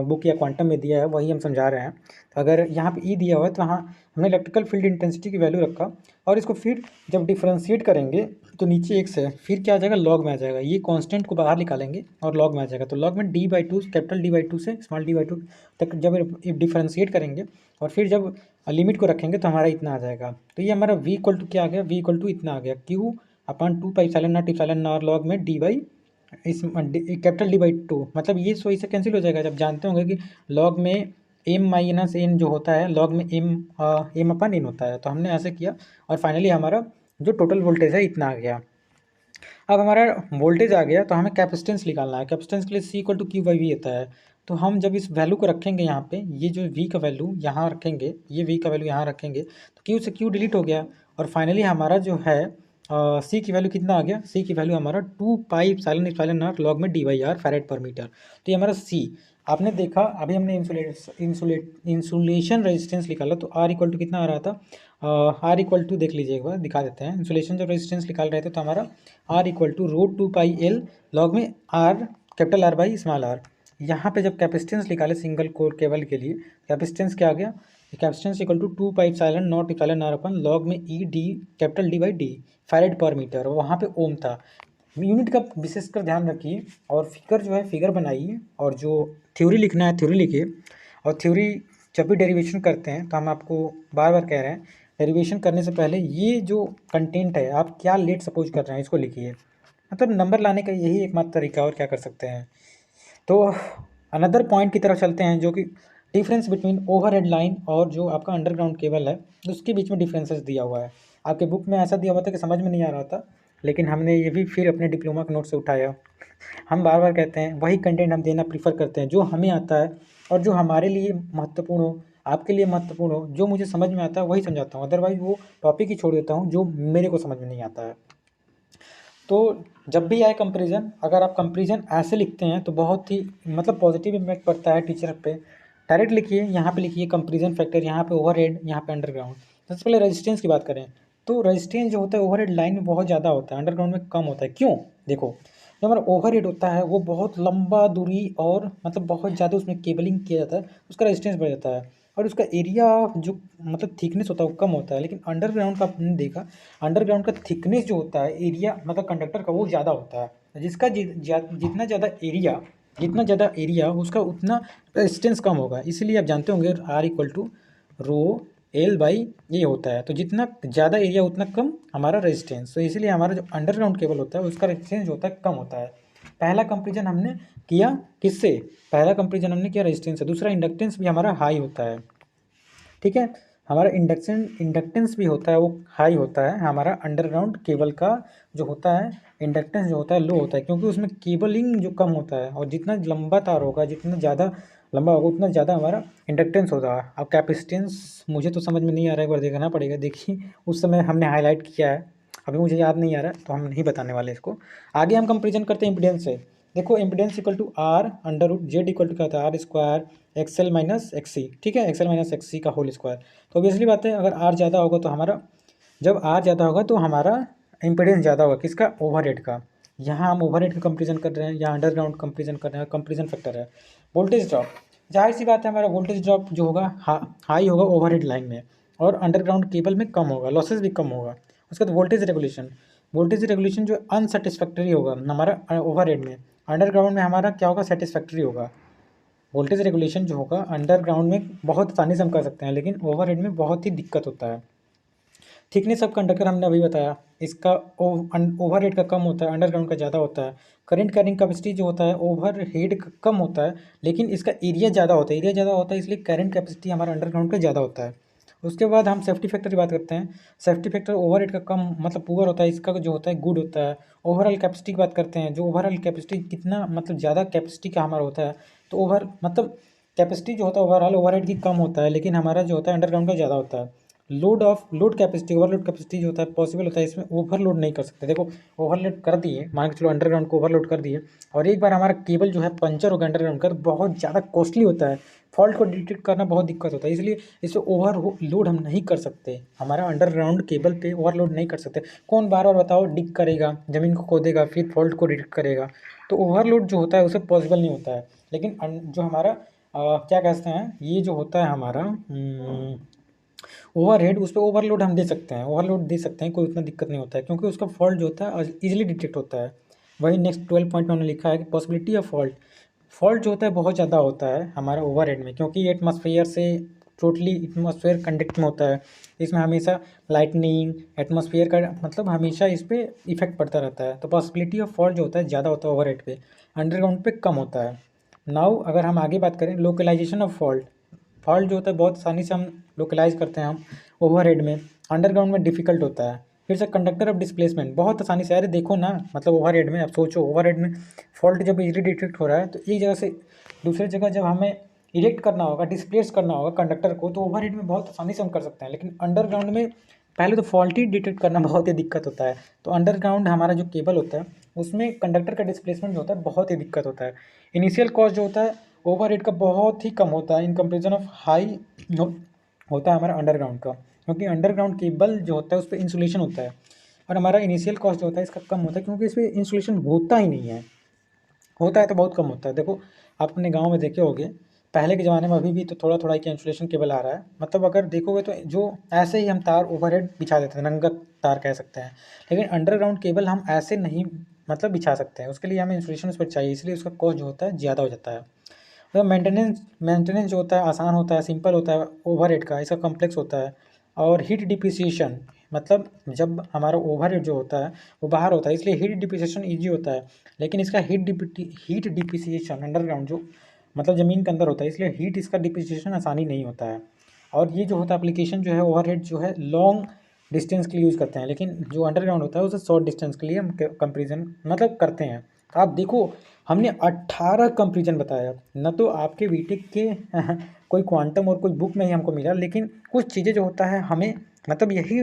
बुक या क्वांटम में दिया है वही हम समझा रहे हैं। तो अगर यहाँ पे E दिया हुआ है तो हाँ हमने इलेक्ट्रिकल फील्ड इंटेंसिटी की वैल्यू रखा और इसको फिर जब डिफ्रेंशिएट करेंगे तो नीचे x है, फिर क्या आ जाएगा लॉग में आ जाएगा। ये कांस्टेंट को बाहर निकालेंगे और लॉग में आ जाएगा। तो लॉग में D/2 कैपिटल D/2 से स्मॉल D/2 तक जब डिफ्रेंशिएट करेंगे और फिर जब लिमिट को रखेंगे तो हमारा इतना आ जाएगा। तो ये हमारा V इक्वल टू क्या आ गया, V इक्वल टू इतना आ गया Q/2π इप्सिलॉन नॉट लॉग में D/2। इस कैपिटल D/2, मतलब ये सो इससे कैंसिल हो जाएगा। जब जानते होंगे कि लॉग में m माइनस n जो होता है लॉग में m/n होता है, तो हमने ऐसे किया और फाइनली हमारा जो टोटल वोल्टेज है इतना आ गया। अब हमारा वोल्टेज आ गया तो हमें कैपेसिटेंस निकालना है। कैपेसिटेंस के लिए C=Q/V होता है। तो हम जब इस वैल्यू को रखेंगे यहाँ पे, ये जो V का वैल्यू यहाँ रखेंगे, ये V का वैल्यू यहाँ रखेंगे, तो Q से Q डिलीट हो गया और फाइनली हमारा जो है C की वैल्यू कितना आ गया। C की वैल्यू हमारा 2πε log में D/R फैरेड पर मीटर। तो ये हमारा C आपने देखा। अभी हमने इंसुलेशन रेजिस्टेंस निकाला तो R= कितना आ रहा था, R= देख लीजिए एक बार, दिखा देते हैं। इंसुलेशन जब रेजिस्टेंस निकाल रहे थे तो हमारा R=√2πL log में R capital R by small r। यहाँ पे जब कैपेसिटेंस निकाले सिंगल कोर केबल के लिए, कैपेसिटेंस क्या आ गया, कैपेसिटेंस = 2πε0 log में E D capital D/D farad per metre, वहाँ पे ओम था। यूनिट का विशेषकर ध्यान रखिए और फिगर जो है फिगर बनाइए और जो थ्योरी लिखना है थ्योरी लिखिए। और थ्योरी जब भी डेरिवेशन करते हैं तो हम आपको बार बार कह रहे हैं, डेरिवेशन करने से पहले ये जो कंटेंट है आप क्या लेट सपोज कर रहे हैं इसको लिखिए। मतलब नंबर लाने का यही एकमात्र तरीका, और क्या कर सकते हैं। तो अनदर पॉइंट की तरफ चलते हैं, जो कि डिफरेंस बिटवीन ओवरहेड लाइन और जो आपका अंडरग्राउंड केबल है उसके बीच में डिफरेंसेस दिया हुआ है। आपके बुक में ऐसा दिया हुआ था कि समझ में नहीं आ रहा था, लेकिन हमने ये भी फिर अपने डिप्लोमा के नोट से उठाया। हम बार बार कहते हैं वही कंटेंट हम देना प्रीफर करते हैं जो हमें आता है और जो हमारे लिए महत्वपूर्ण हो, आपके लिए महत्वपूर्ण हो। जो मुझे समझ में आता है वही समझाता हूँ, अदरवाइज वो टॉपिक ही छोड़ देता हूँ जो मेरे को समझ में नहीं आता है। तो जब भी आए कंपैरिजन, अगर आप कंपैरिजन ऐसे लिखते हैं तो बहुत ही मतलब पॉजिटिव इम्पैक्ट पड़ता है टीचर पे। डायरेक्ट लिखिए, यहाँ पे लिखिए कंपैरिजन फैक्टर, यहाँ पे ओवरहेड, यहाँ पे अंडरग्राउंड। सबसे पहले रेजिस्टेंस की बात करें तो रेजिस्टेंस जो होता है ओवरहेड लाइन में बहुत ज़्यादा होता है, अंडरग्राउंड में कम होता है। क्यों? देखो, जो हमारा ओवरहेड होता है वो बहुत लंबा दूरी और मतलब बहुत ज़्यादा उसमें केबलिंग किया जाता है, उसका रेजिस्टेंस बढ़ जाता है और उसका एरिया जो मतलब थिकनेस होता है वो कम होता है। लेकिन अंडरग्राउंड का आपने देखा, अंडरग्राउंड का थिकनेस जो होता है एरिया मतलब कंडक्टर का वो ज़्यादा होता है, जिसका जितना ज़्यादा एरिया उसका उतना रेजिस्टेंस कम होगा। इसीलिए आप जानते होंगे R=ρL/A होता है। तो जितना ज़्यादा एरिया उतना कम हमारा रेजिस्टेंस। तो इसीलिए हमारा जो अंडरग्राउंड केबल होता है उसका रेजिस्टेंस जो होता है कम होता है। पहला कंपेरिजन हमने किया किससे, पहला कंपेरिजन हमने किया रेजिस्टेंस से। दूसरा इंडक्टेंस भी हमारा हाई होता है, ठीक है। हमारा इंडक्टेंस भी होता है वो हाई होता है। हमारा अंडरग्राउंड केबल का जो होता है इंडक्टेंस जो होता है लो होता है, क्योंकि उसमें केबलिंग जो कम होता है और जितना लंबा तार होगा, जितना ज़्यादा लंबा होगा उतना ज़्यादा हमारा इंडक्टेंस होगा। अब कैपेसिटेंस मुझे तो समझ में नहीं आ रहा है, एक बार देखना पड़ेगा। देखिए उस समय हमने हाईलाइट किया है, अभी मुझे याद नहीं आ रहा है तो हम नहीं बताने वाले इसको। आगे हम कंपेरिजन करते हैं इम्पीडेंस से। देखो इम्पीडेंस =R√Z क्या होता है, R² XL-XC, ठीक है, XL-XC का होल स्क्वायर। तो ऑब्वियसली बात है अगर R ज़्यादा होगा तो हमारा, जब R ज़्यादा होगा तो हमारा इम्पीडेंस ज़्यादा होगा किसका, ओवरहेड का। यहाँ हम ओवरहेड का कंपेरिजन कर रहे हैं, यहाँ अंडरग्राउंड कंपेरिजन कर रहे हैं, कंपेरिजन फैक्टर है। वोल्टेज ड्रॉप, जाहिर सी बात है हमारा वोल्टेज ड्रॉप जो होगा हाई होगा ओवरहेड लाइन में और अंडरग्राउंड केबल में कम होगा, लॉसेस भी कम होगा। उसके बाद वोल्टेज रेगुलेशन जो अनसेटिस्फैक्टरी होगा हमारा ओवरहेड में, अंडरग्राउंड में हमारा क्या होगा, सेटिस्फैक्टरी होगा। वोल्टेज रेगुलेशन जो होगा अंडरग्राउंड में बहुत आसानी से हम कर सकते हैं, लेकिन ओवरहेड में बहुत ही दिक्कत होता है। थिकनेस ऑफ कंडक्टर हमने अभी बताया, इसका ओवरहेड का कम होता है, अंडरग्राउंड का ज़्यादा होता है। करंट कैरिंग कैपेसिटी जो होता है ओवरहेड का कम होता है, लेकिन इसका एरिया ज़्यादा होता है। एरिया ज़्यादा होता है इसलिए करंट कैपेसिटी हमारा अंडरग्राउंड का ज़्यादा होता है। उसके बाद हम सेफ्टी फैक्टर की बात करते हैं। सेफ्टी फैक्टर ओवरहेड का कम मतलब पुअर होता है, इसका जो होता है गुड होता है। ओवरऑल कैपेसिटी की बात करते हैं, जो ओवरऑल कैपेसिटी कितना मतलब ज़्यादा कैपेसिटी का हमारा होता है, तो ओवर मतलब कैपेसिटी जो होता है ओवरऑल ओवरहेड की कम होता है, लेकिन हमारा जो होता है अंडरग्राउंड का ज़्यादा होता है। लोड कैपेसिटी, ओवरलोड कैपेसिटी जो होता है पॉसिबल होता है, इसमें ओवरलोड नहीं कर सकते। देखो ओवरलोड कर दिए, मान के चलो अंडरग्राउंड को ओवरलोड कर दिए और एक बार हमारा केबल जो है पंचर हो गया अंडरग्राउंड का, तो बहुत ज़्यादा कॉस्टली होता है। फॉल्ट को डिटेक्ट करना बहुत दिक्कत होता है, इसलिए इसे ओवरलोड हम नहीं कर सकते। हमारा अंडरग्राउंड केबल पे ओवरलोड नहीं कर सकते। कौन बार बार बताओ डिग करेगा, ज़मीन को खोदेगा फिर फॉल्ट को डिटेक्ट करेगा, तो ओवरलोड जो होता है उसे पॉसिबल नहीं होता है। लेकिन जो हमारा क्या कहते हैं, ये जो होता है हमारा ओवरहेड, उस पर ओवरलोड हम दे सकते हैं, ओवरलोड दे सकते हैं, कोई उतना दिक्कत नहीं होता है, क्योंकि उसका फॉल्ट जो होता है इजीली डिटेक्ट होता है। वही नेक्स्ट 12 पॉइंट में हमने लिखा है कि पॉसिबिलिटी ऑफ फॉल्ट जो होता है बहुत ज़्यादा होता है हमारा ओवरहेड में, क्योंकि एटमॉस्फेयर से टोटली एटमॉस्फेयर कंडक्ट में होता है। इसमें हमेशा लाइटनिंग एटमॉस्फेयर का मतलब हमेशा इस पर इफेक्ट पड़ता रहता है। तो पॉसिबिलिटी ऑफ फॉल्ट जो होता है ज़्यादा होता है ओवरहेड पे, अंडरग्राउंड पे कम होता है। नाउ अगर हम आगे बात करें लोकलाइजेशन ऑफ फॉल्ट, फॉल्ट जो होता है बहुत आसानी से हम लोकलाइज करते हैं हम ओवरहेड में, अंडरग्राउंड में डिफिकल्ट होता है। फिर से कंडक्टर ऑफ डिस्प्लेसमेंट बहुत आसानी से, अरे देखो ना मतलब ओवरहेड में, अब सोचो ओवरहेड में फॉल्ट जब इजीली डिटेक्ट हो रहा है तो एक जगह से दूसरी जगह जब हमें इरेक्ट करना होगा, डिस्प्लेस करना होगा कंडक्टर को, तो ओवरहेड में बहुत आसानी से हम कर सकते हैं। लेकिन अंडरग्राउंड में पहले तो फॉल्ट ही डिटेक्ट करना बहुत ही दिक्कत होता है। तो अंडरग्राउंड हमारा जो केबल होता है उसमें कंडक्टर का डिस्प्लेसमेंट जो होता है बहुत ही दिक्कत होता है। इनिशियल कॉस्ट जो होता है ओवरहेड का बहुत ही कम होता है इन कंपेरिजन ऑफ हाई होता है हमारा अंडरग्राउंड का, क्योंकि अंडरग्राउंड केबल जो होता है उस पर इंसुलेशन होता है और हमारा इनिशियल कॉस्ट जो होता है इसका कम होता है, क्योंकि इस पर इंसुलेशन होता ही नहीं है, होता है तो बहुत कम होता है। देखो आप अपने गांव में देखे होंगे पहले के ज़माने में, अभी भी तो थोड़ा थोड़ा क्या इंसुलेशन केबल आ रहा है, मतलब अगर देखोगे तो जो ऐसे ही हम तार ओवरहेड बिछा देते हैं, नंगा तार कह सकते हैं। लेकिन अंडरग्राउंड केबल हम ऐसे नहीं मतलब बिछा सकते हैं, उसके लिए हमें इंसुलेशन उस पर चाहिए, इसलिए उसका कॉस्ट जो होता है ज़्यादा हो जाता है। तो मेंटेनेंस जो होता है आसान होता है, सिंपल होता है ओवरहेड का, इसका कॉम्प्लेक्स होता है। और हीट डिप्रिसिएशन मतलब जब हमारा ओवरहेड जो होता है वो बाहर होता है, इसलिए हीट डिप्रिसिएशन ईजी होता है। लेकिन इसका हीट डिप्रिसिएशन अंडरग्राउंड जो मतलब ज़मीन के अंदर होता है, इसलिए हीट इसका डिप्रिसिएशन आसानी नहीं होता है। और ये जो होता है एप्लीकेशन जो है ओवरहेड जो है लॉन्ग डिस्टेंस के लिए यूज़ करते हैं, लेकिन जो अंडरग्राउंड होता है उसे शॉर्ट डिस्टेंस के लिए हम कंपेरिजन मतलब करते हैं। आप देखो हमने 18 कंपेरिजन बताया, न तो आपके बीटेक के कोई क्वांटम और कोई बुक में ही हमको मिला, लेकिन कुछ चीज़ें जो होता है हमें मतलब यही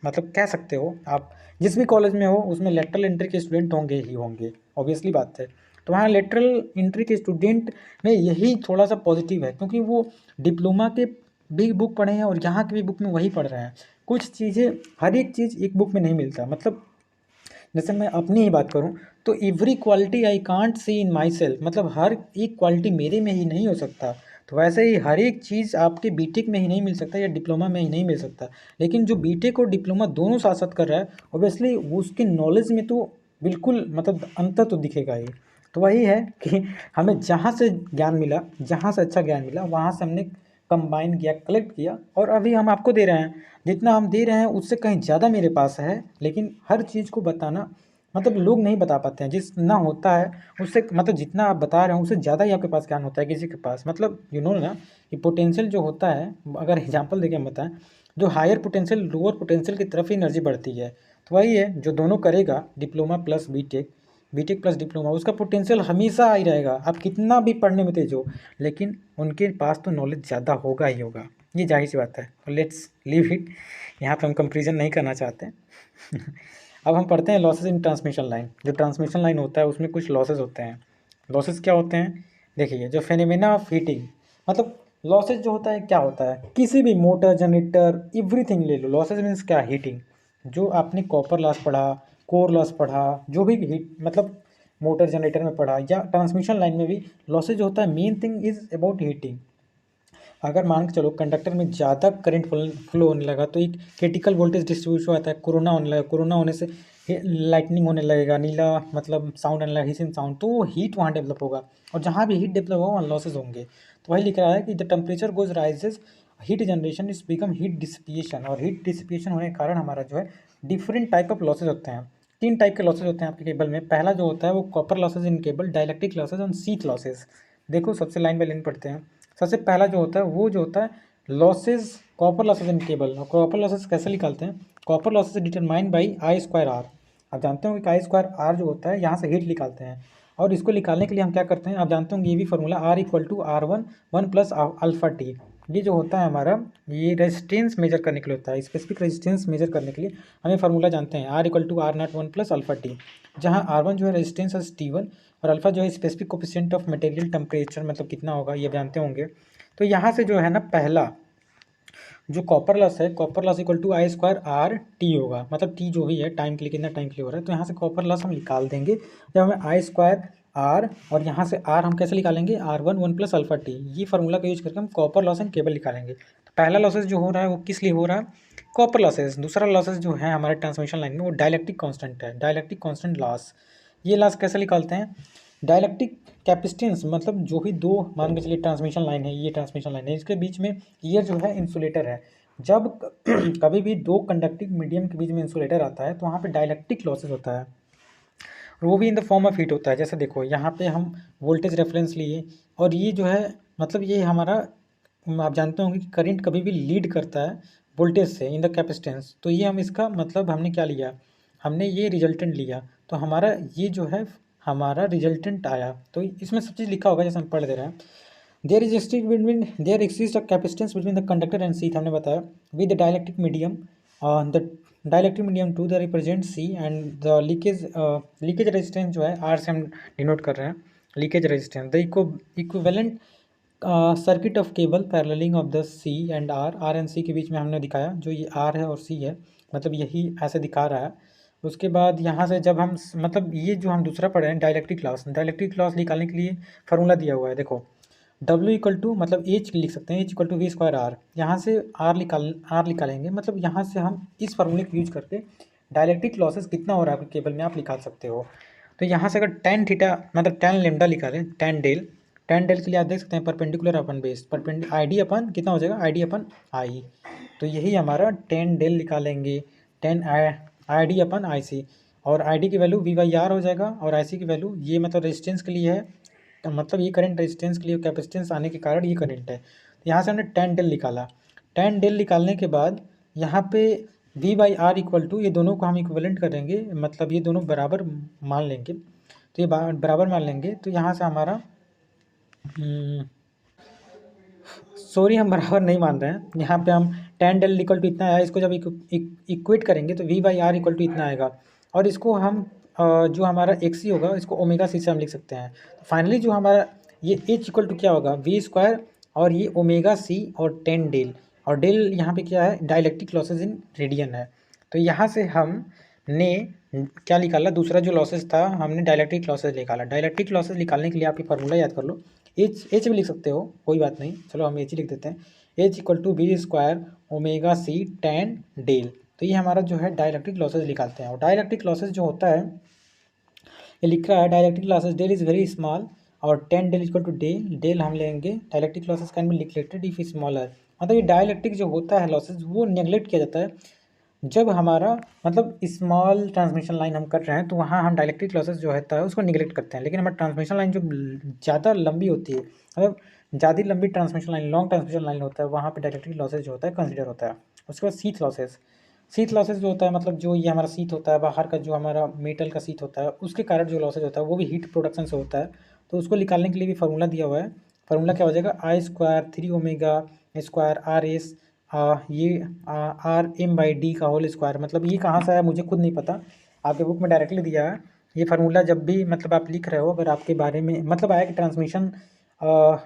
मतलब कह सकते हो आप जिस भी कॉलेज में हो उसमें लेटरल एंट्री के स्टूडेंट होंगे ही होंगे, ऑब्वियसली बात है। तो वहाँ लेटरल एंट्री के स्टूडेंट में यही थोड़ा सा पॉजिटिव है, क्योंकि वो डिप्लोमा के भी बुक पढ़े हैं और यहाँ की भी बुक में वही पढ़ रहे हैं। कुछ चीज़ें हर एक चीज़ एक बुक में नहीं मिलता, मतलब जैसे मैं अपनी ही बात करूं तो every quality I can't see in my self, मतलब हर एक क्वालिटी मेरे में ही नहीं हो सकता। तो वैसे ही हर एक चीज़ आपके बीटेक में ही नहीं मिल सकता या डिप्लोमा में ही नहीं मिल सकता। लेकिन जो बीटेक और डिप्लोमा दोनों साथ साथ कर रहा है ऑब्वियसली उसके नॉलेज में तो बिल्कुल मतलब अंतर तो दिखेगा ही। तो वही है कि हमें जहाँ से ज्ञान मिला, जहाँ से अच्छा ज्ञान मिला वहाँ से हमने कंबाइन किया, कलेक्ट किया और अभी हम आपको दे रहे हैं। जितना हम दे रहे हैं उससे कहीं ज़्यादा मेरे पास है, लेकिन हर चीज़ को बताना मतलब लोग नहीं बता पाते हैं। जितना होता है उससे मतलब जितना आप बता रहे हैं उससे ज़्यादा ही आपके पास ज्ञान होता है किसी के पास, मतलब यू नो ना कि पोटेंशियल जो होता है, अगर एग्जांपल देके हम बताएं, जो हायर पोटेंशियल लोअर पोटेंशियल की तरफ ही एनर्जी बढ़ती है। तो वही है जो दोनों करेगा diploma plus B Tech, B Tech plus diploma, उसका पोटेंशियल हमेशा ही रहेगा। आप कितना भी पढ़ने में तेज हो लेकिन उनके पास तो नॉलेज ज़्यादा होगा ही होगा, ये जाहिर सी बात है। लेट्स लीव इट, यहाँ पे हम कंपेरिजन नहीं करना चाहते। अब हम पढ़ते हैं लॉसेस इन ट्रांसमिशन लाइन। जो ट्रांसमिशन लाइन होता है उसमें कुछ लॉसेस होते हैं। लॉसेस क्या होते हैं देखिए, जो फेनोमेना ऑफ हीटिंग मतलब लॉसेस जो होता है क्या होता है, किसी भी मोटर जनरेटर एवरीथिंग ले लो, लॉसेस मीन्स क्या, हीटिंग। जो आपने कॉपर लॉस पढ़ा, कोर लॉस पढ़ा, जो भी हीट मतलब मोटर जनरेटर में पढ़ा या ट्रांसमिशन लाइन में भी लॉसेज जो होता है main thing is about heating. अगर मान के चलो कंडक्टर में ज़्यादा करंट फ्लो होने लगा तो एक क्रिटिकल वोल्टेज डिस्ट्रीब्यूशन आता है, कोरोना होने लगा, कोरोना होने से लाइटनिंग होने लगेगा, नीला मतलब साउंड आने लगेगा, हिसिंग साउंड, तो वो हीट वहाँ डेवलप होगा और जहाँ भी हीट डेवलप होगा वहाँ लॉसेज होंगे। तो वही लिख रहा है कि the temperature goes rises heat generation is become heat dissipation, और हीट डिसिपिएशन होने के कारण हमारा जो है डिफरेंट टाइप ऑफ लॉसेज होते हैं। 3 टाइप के लॉसेज होते हैं आपके केबल में। पहला जो होता है वो copper losses in cable, dielectric losses और शीथ लॉसेज। देखो सबसे लाइन बाय लाइन पढ़ते हैं। सबसे पहला जो होता है वो जो होता है losses, copper losses in cable. और कॉपर लॉसेज कैसे निकालते हैं, copper losses determined by I square R. आप जानते होंगे कि आई स्क्वायर आर जो होता है यहाँ से हीट निकालते हैं, और इसको निकालने के लिए हम क्या करते हैं, आप जानते होंगे ये भी formula R equal to R one one plus alpha T. ये जो होता है हमारा ये रेजिस्टेंस मेजर करने के लिए होता है, स्पेसिफिक रेजिस्टेंस मेजर करने के लिए हमें फार्मूला जानते हैं R equal to R naught one plus alpha T, जहाँ आर वन जो है रेजिस्टेंस है टी वन और अल्फा जो है specific coefficient of material temperature, मतलब कितना होगा ये जानते होंगे। तो यहाँ से जो है ना पहला जो कॉपर लॉस है, copper loss equal to I square R T होगा, मतलब टी जो भी है टाइम के लिए कितना टाइम के लिए हो रहा है, तो यहाँ से कॉपर लॉस हम निकाल देंगे जब हमें आई स्क्वायर आर, और यहाँ से आर हम कैसे निकालेंगे, R one one plus alpha T, ये फार्मूला का यूज करके हम कॉपर लॉस एंड केबल निकालेंगे। तो पहला लॉसेस जो हो रहा है वो किस लिए हो रहा है, कॉपर लॉसेस। दूसरा लॉसेस जो है हमारे ट्रांसमिशन लाइन में वो डाइलेक्ट्रिक कांस्टेंट है, डाइलेक्ट्रिक कांस्टेंट लॉस। ये लॉस कैसे निकालते हैं, डाइलेक्ट्रिक कैपेसिटेंस मतलब जो भी दो मान के चलिए ट्रांसमिशन लाइन है, ये ट्रांसमिशन लाइन है, इसके बीच में ये जो है इंसुलेटर है। जब कभी भी दो कंडक्टिंग मीडियम के बीच में इंसुलेटर आता है तो वहाँ पे डाइलेक्ट्रिक लॉसेस होता है, वो भी in the form of heat होता है। जैसे देखो यहाँ पे हम वोल्टेज रेफरेंस लिए और ये जो है मतलब ये हमारा, आप जानते होंगे कि करंट कभी भी लीड करता है वोल्टेज से इन द कैपेसिटेंस। तो ये हम इसका मतलब हमने क्या लिया, हमने ये रिजल्टेंट लिया, तो हमारा ये जो है हमारा रिजल्टेंट आया। तो इसमें सब चीज़ लिखा होगा जैसे हम पढ़ दे रहे हैं। There exist a capacitance between the conductor and sheath, हमने बताया, with the dielectric medium, the dielectric medium to the represent C and the leakage resistance जो है आर से हम डिनोट कर रहे हैं, leakage resistance. The equivalent circuit of cable paralleling of the C and R and C के बीच में हमने दिखाया, जो ये आर है और सी है, मतलब यही ऐसे दिखा रहा है। उसके बाद यहाँ से जब हम मतलब ये जो हम दूसरा पढ़े हैं डाइलेक्ट्रिक लॉस निकालने के लिए फार्मूला दिया हुआ है। देखो W इक्वल टू मतलब H लिख सकते हैं, H equal to V square R, यहाँ से आर निकालेंगे, मतलब यहाँ से हम इस फार्मूले को यूज करके डाइलेक्ट्रिक लॉसेस कितना हो रहा है आपके केबल में आप निकाल सकते हो। तो यहाँ से अगर टेन थीटा मतलब टेन लेमडा निकालें, टेन डेल के लिए आप देख सकते हैं परपेंडिकुलर अपन बेस, आई डी अपन कितना हो जाएगा, आई डी अपन आई, तो यही हमारा टेन डेल निकालेंगे, टेन आई डी अपन आई सी, और आई डी की वैल्यू वी बाई आर हो जाएगा, और आई सी की वैल्यू ये मतलब रेजिस्टेंस के लिए है, तो मतलब ये करंट रेजिस्टेंस के लिए कैपेसिटेंस आने के कारण ये करंट है। तो यहाँ से हमने टेन डेल निकाला, टेन डेल निकालने के बाद यहाँ पे V by R equal to, ये दोनों को हम इक्विवेलेंट करेंगे, मतलब ये दोनों बराबर मान लेंगे, तो ये बराबर मान लेंगे, तो यहाँ से हमारा सॉरी हम बराबर नहीं मान रहे हैं, यहाँ पे हम टेन डेल इक्वल टू इतना आया, इसको जब इक्वेट करेंगे तो V by R equal to इतना आएगा, और इसको हम जो हमारा एक्स सी होगा इसको ओमेगा सी से हम लिख सकते हैं। तो फाइनली जो हमारा ये एच इक्वल टू क्या होगा, वी स्क्वायर और ये ओमेगा सी और टेन डेल, और डेल यहाँ पे क्या है, डाइलेक्ट्रिक लॉसेज इन रेडियन है। तो यहाँ से हम ने क्या निकाला, दूसरा जो लॉसेज था हमने डाइलेक्ट्रिक लॉसेज निकाला। डाइलेक्ट्रिक लॉसेज निकालने के लिए आप ये फार्मूला याद कर लो, एच भी लिख सकते हो कोई बात नहीं, चलो हम एच ही लिख देते हैं, H equal to V square omega C tan del. तो ये हमारा जो है डाइलेक्ट्रिक लॉसेज निकालते हैं, और डाइलेक्ट्रिक लॉसेज जो होता है ये लिख रहा है dielectric losses del is very small, और tan del equal to del हम लेंगे, dielectric losses can be neglected if smaller. मतलब ये डाइलेक्ट्रिक जो होता है लॉसेज वो नेगलेक्ट किया जाता है जब हमारा मतलब स्मॉल ट्रांसमिशन लाइन हम कर रहे हैं, तो वहाँ हम डाइलेक्ट्रिक लॉसेज जो होता है उसको निगलेक्ट करते हैं। लेकिन हमारा ट्रांसमिशन लाइन जो ज़्यादा लंबी होती है, मतलब ज़्यादा लंबी transmission line, long transmission line होता है, वहाँ पे डाइलेक्ट्रिक लॉसेज जो होता है कंसिडर होता है। उसके बाद शीथ लॉसेज जो होता है, मतलब जो ये हमारा शीथ होता है बाहर का, जो हमारा मेटल का शीथ होता है उसके कारण जो लॉसेज होता है वो भी हीट प्रोडक्शन से होता है। तो उसको निकालने के लिए भी फार्मूला दिया हुआ है, फार्मूला क्या हो जाएगा, I square three omega square R S, ये आर एम बाई डी का होल स्क्वायर। मतलब ये कहाँ से आया मुझे खुद नहीं पता, आपके बुक में डायरेक्टली दिया है। ये फार्मूला जब भी मतलब आप लिख रहे हो, अगर आपके बारे में मतलब आया कि ट्रांसमिशन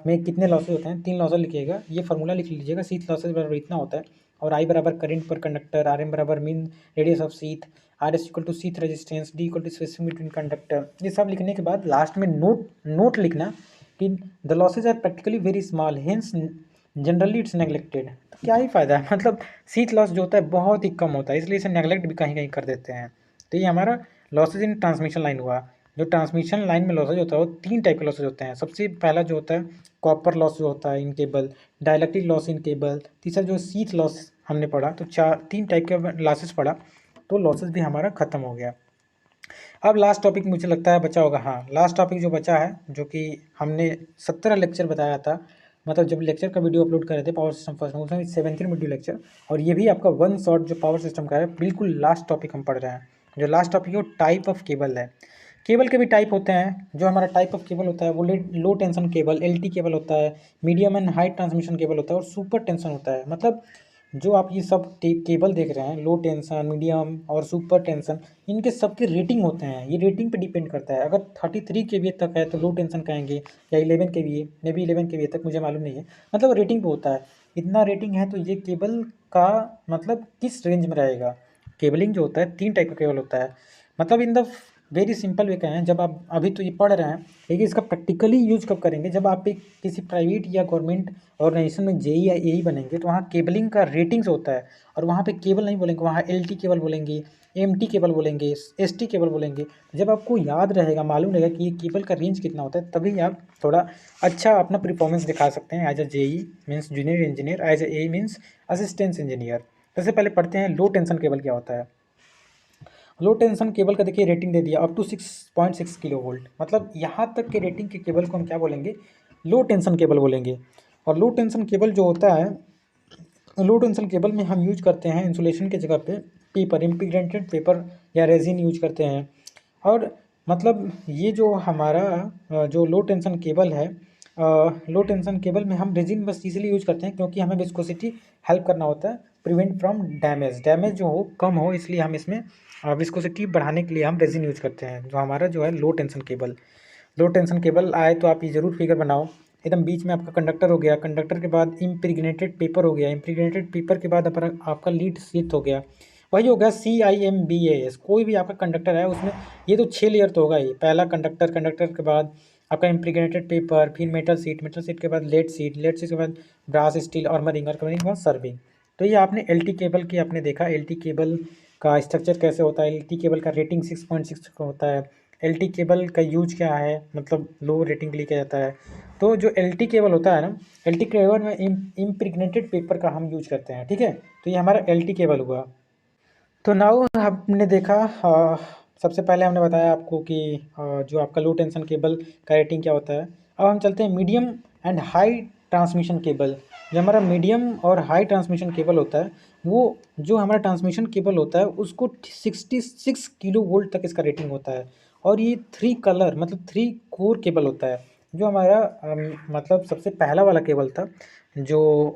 में कितने लॉसेज होते हैं, 3 लॉसेज लिखिएगा, ये फार्मूला लिख लीजिएगा, शीथ लॉसेज बराबर इतना होता है, और आई बराबर current per conductor, R M बराबर mean radius of sheath, R S equal to sheath resistance, D equal to spacing between conductor. ये सब लिखने के बाद लास्ट में नोट लिखना कि the losses are practically very small hence generally it's neglected. तो क्या ही फ़ायदा है, मतलब शीथ लॉस जो होता है बहुत ही कम होता है, इसलिए इसे नेगलेक्ट भी कहीं कहीं कर देते हैं। तो ये हमारा लॉसेज इन ट्रांसमिशन लाइन हुआ। जो ट्रांसमिशन लाइन में लॉसेज होता है वो 3 टाइप के लॉसेज होते हैं। सबसे पहला जो होता है कॉपर लॉस जो होता है in cable, dielectric loss in cable, तीसरा जो शीथ लॉस हमने पढ़ा, तो 3 टाइप के लॉसेज पढ़ा, तो लॉसेज भी हमारा ख़त्म हो गया। अब लास्ट टॉपिक मुझे लगता है बचा होगा, हाँ लास्ट टॉपिक जो बचा है, जो कि हमने 17 लेक्चर बताया था, मतलब जब लेक्चर का वीडियो अपलोड कर रहे थे पावर सिस्टम फर्स्ट में, उसमें 17 वीडियो लेक्चर, और ये भी आपका वन शॉट जो पावर सिस्टम का है, बिल्कुल लास्ट टॉपिक हम पढ़ रहे हैं। जो लास्ट टॉपिक है वो टाइप ऑफ केबल है। केबल के भी टाइप होते हैं, जो हमारा टाइप ऑफ केबल होता है वो लो टेंशन केबल एलटी केबल होता है, medium and high transmission cable होता है, और सुपर टेंशन होता है। मतलब जो आप ये सब केबल देख रहे हैं, लो टेंशन, मीडियम और सुपर टेंशन, इनके सबके रेटिंग होते हैं, ये रेटिंग पे डिपेंड करता है। अगर 33 kVA तक है तो लो टेंशन कहेंगे, या 11 kVA, मे बी 11 kVA तक, मुझे मालूम नहीं है, मतलब रेटिंग पे होता है। इतना रेटिंग है तो ये केबल का मतलब किस रेंज में रहेगा। केबलिंग जो होता है 3 टाइप का केबल होता है, मतलब in the very simple way कहें, जब आप अभी तो ये पढ़ रहे हैं, लेकिन इसका प्रैक्टिकली यूज कब करेंगे, जब आप एक किसी प्राइवेट या गवर्नमेंट ऑर्गेनाइजेशन में जेई या एई बनेंगे, तो वहाँ केबलिंग का रेटिंग्स होता है, और वहाँ पे केबल नहीं बोलेंगे, वहाँ एलटी केबल बोलेंगे, एमटी केबल बोलेंगे, एसटी केबल बोलेंगे। जब आपको याद रहेगा, मालूम रहेगा कि ये केबल का रेंज कितना होता है, तभी आप थोड़ा अच्छा अपना परफॉर्मेंस दिखा सकते हैं as a JE means junior engineer, as A means assistant engineer. सबसे पहले पढ़ते हैं लो टेंशन केबल क्या होता है। लो टेंशन केबल का देखिए रेटिंग दे दिया अप टू 6.6 किलो वोल्ट, मतलब यहाँ तक के रेटिंग के केबल को हम क्या बोलेंगे, लो टेंशन केबल बोलेंगे। और लो टेंशन केबल जो होता है, लो टेंशन केबल में हम यूज करते हैं इंसुलेशन की जगह पे पेपर, इम्प्रीग्नेटेड पेपर या रेजिन यूज करते हैं। और मतलब ये जो हमारा जो लो टेंशन केबल है, लो टेंशन केबल में हम रेजिन बस इसीलिए यूज करते हैं क्योंकि हमें विस्कोसिटी हेल्प करना होता है, प्रिवेंट फ्रॉम डैमेज, डैमेज जो हो कम हो, इसलिए हम इसमें विस्कोसिटी बढ़ाने के लिए हम रेजिन यूज करते हैं, जो हमारा जो है लो टेंशन केबल। लो टेंशन केबल आए तो आप ये ज़रूर फिगर बनाओ। एकदम बीच में आपका कंडक्टर हो गया, कंडक्टर के बाद इम्प्रीग्नेटेड पेपर हो गया, इम्प्रीग्नेटेड पेपर के बाद आपका लीड शीथ हो गया, वही हो गया CIMBAS। कोई भी आपका कंडक्टर है उसमें ये तो 6 लेयर तो होगा ही। पहला कंडक्टर, कंडक्टर के बाद आपका इम्प्रीग्नेटेड पेपर, फिर मेटल सीट, मेटल सीट के बाद लेड सीट, लेड सीट के बाद ब्रास स्टील आर्मरिंग, और आर्मरिंग के बाद सर्विंग। तो ये आपने LT केबल की आपने देखा, LT केबल का स्ट्रक्चर कैसे होता है, LT केबल का रेटिंग 6.6 का होता है, LT केबल का यूज क्या है, मतलब लो रेटिंग के लिए क्या जाता है। तो जो LT केबल होता है ना, LT केबल में इम्प्रीग्नेटेड पेपर का हम यूज करते हैं, ठीक है। तो ये हमारा LT केबल हुआ। तो नाउ हमने देखा, सबसे पहले हमने बताया आपको कि जो आपका लो टेंशन केबल का रेटिंग क्या होता है। अब हम चलते हैं medium and high transmission cable. जो हमारा मीडियम और हाई ट्रांसमिशन केबल होता है, वो जो हमारा ट्रांसमिशन केबल होता है उसको 66 किलो वोल्ट तक इसका रेटिंग होता है। और ये 3 कलर मतलब 3 कोर केबल होता है। जो हमारा मतलब सबसे पहला वाला केबल था, जो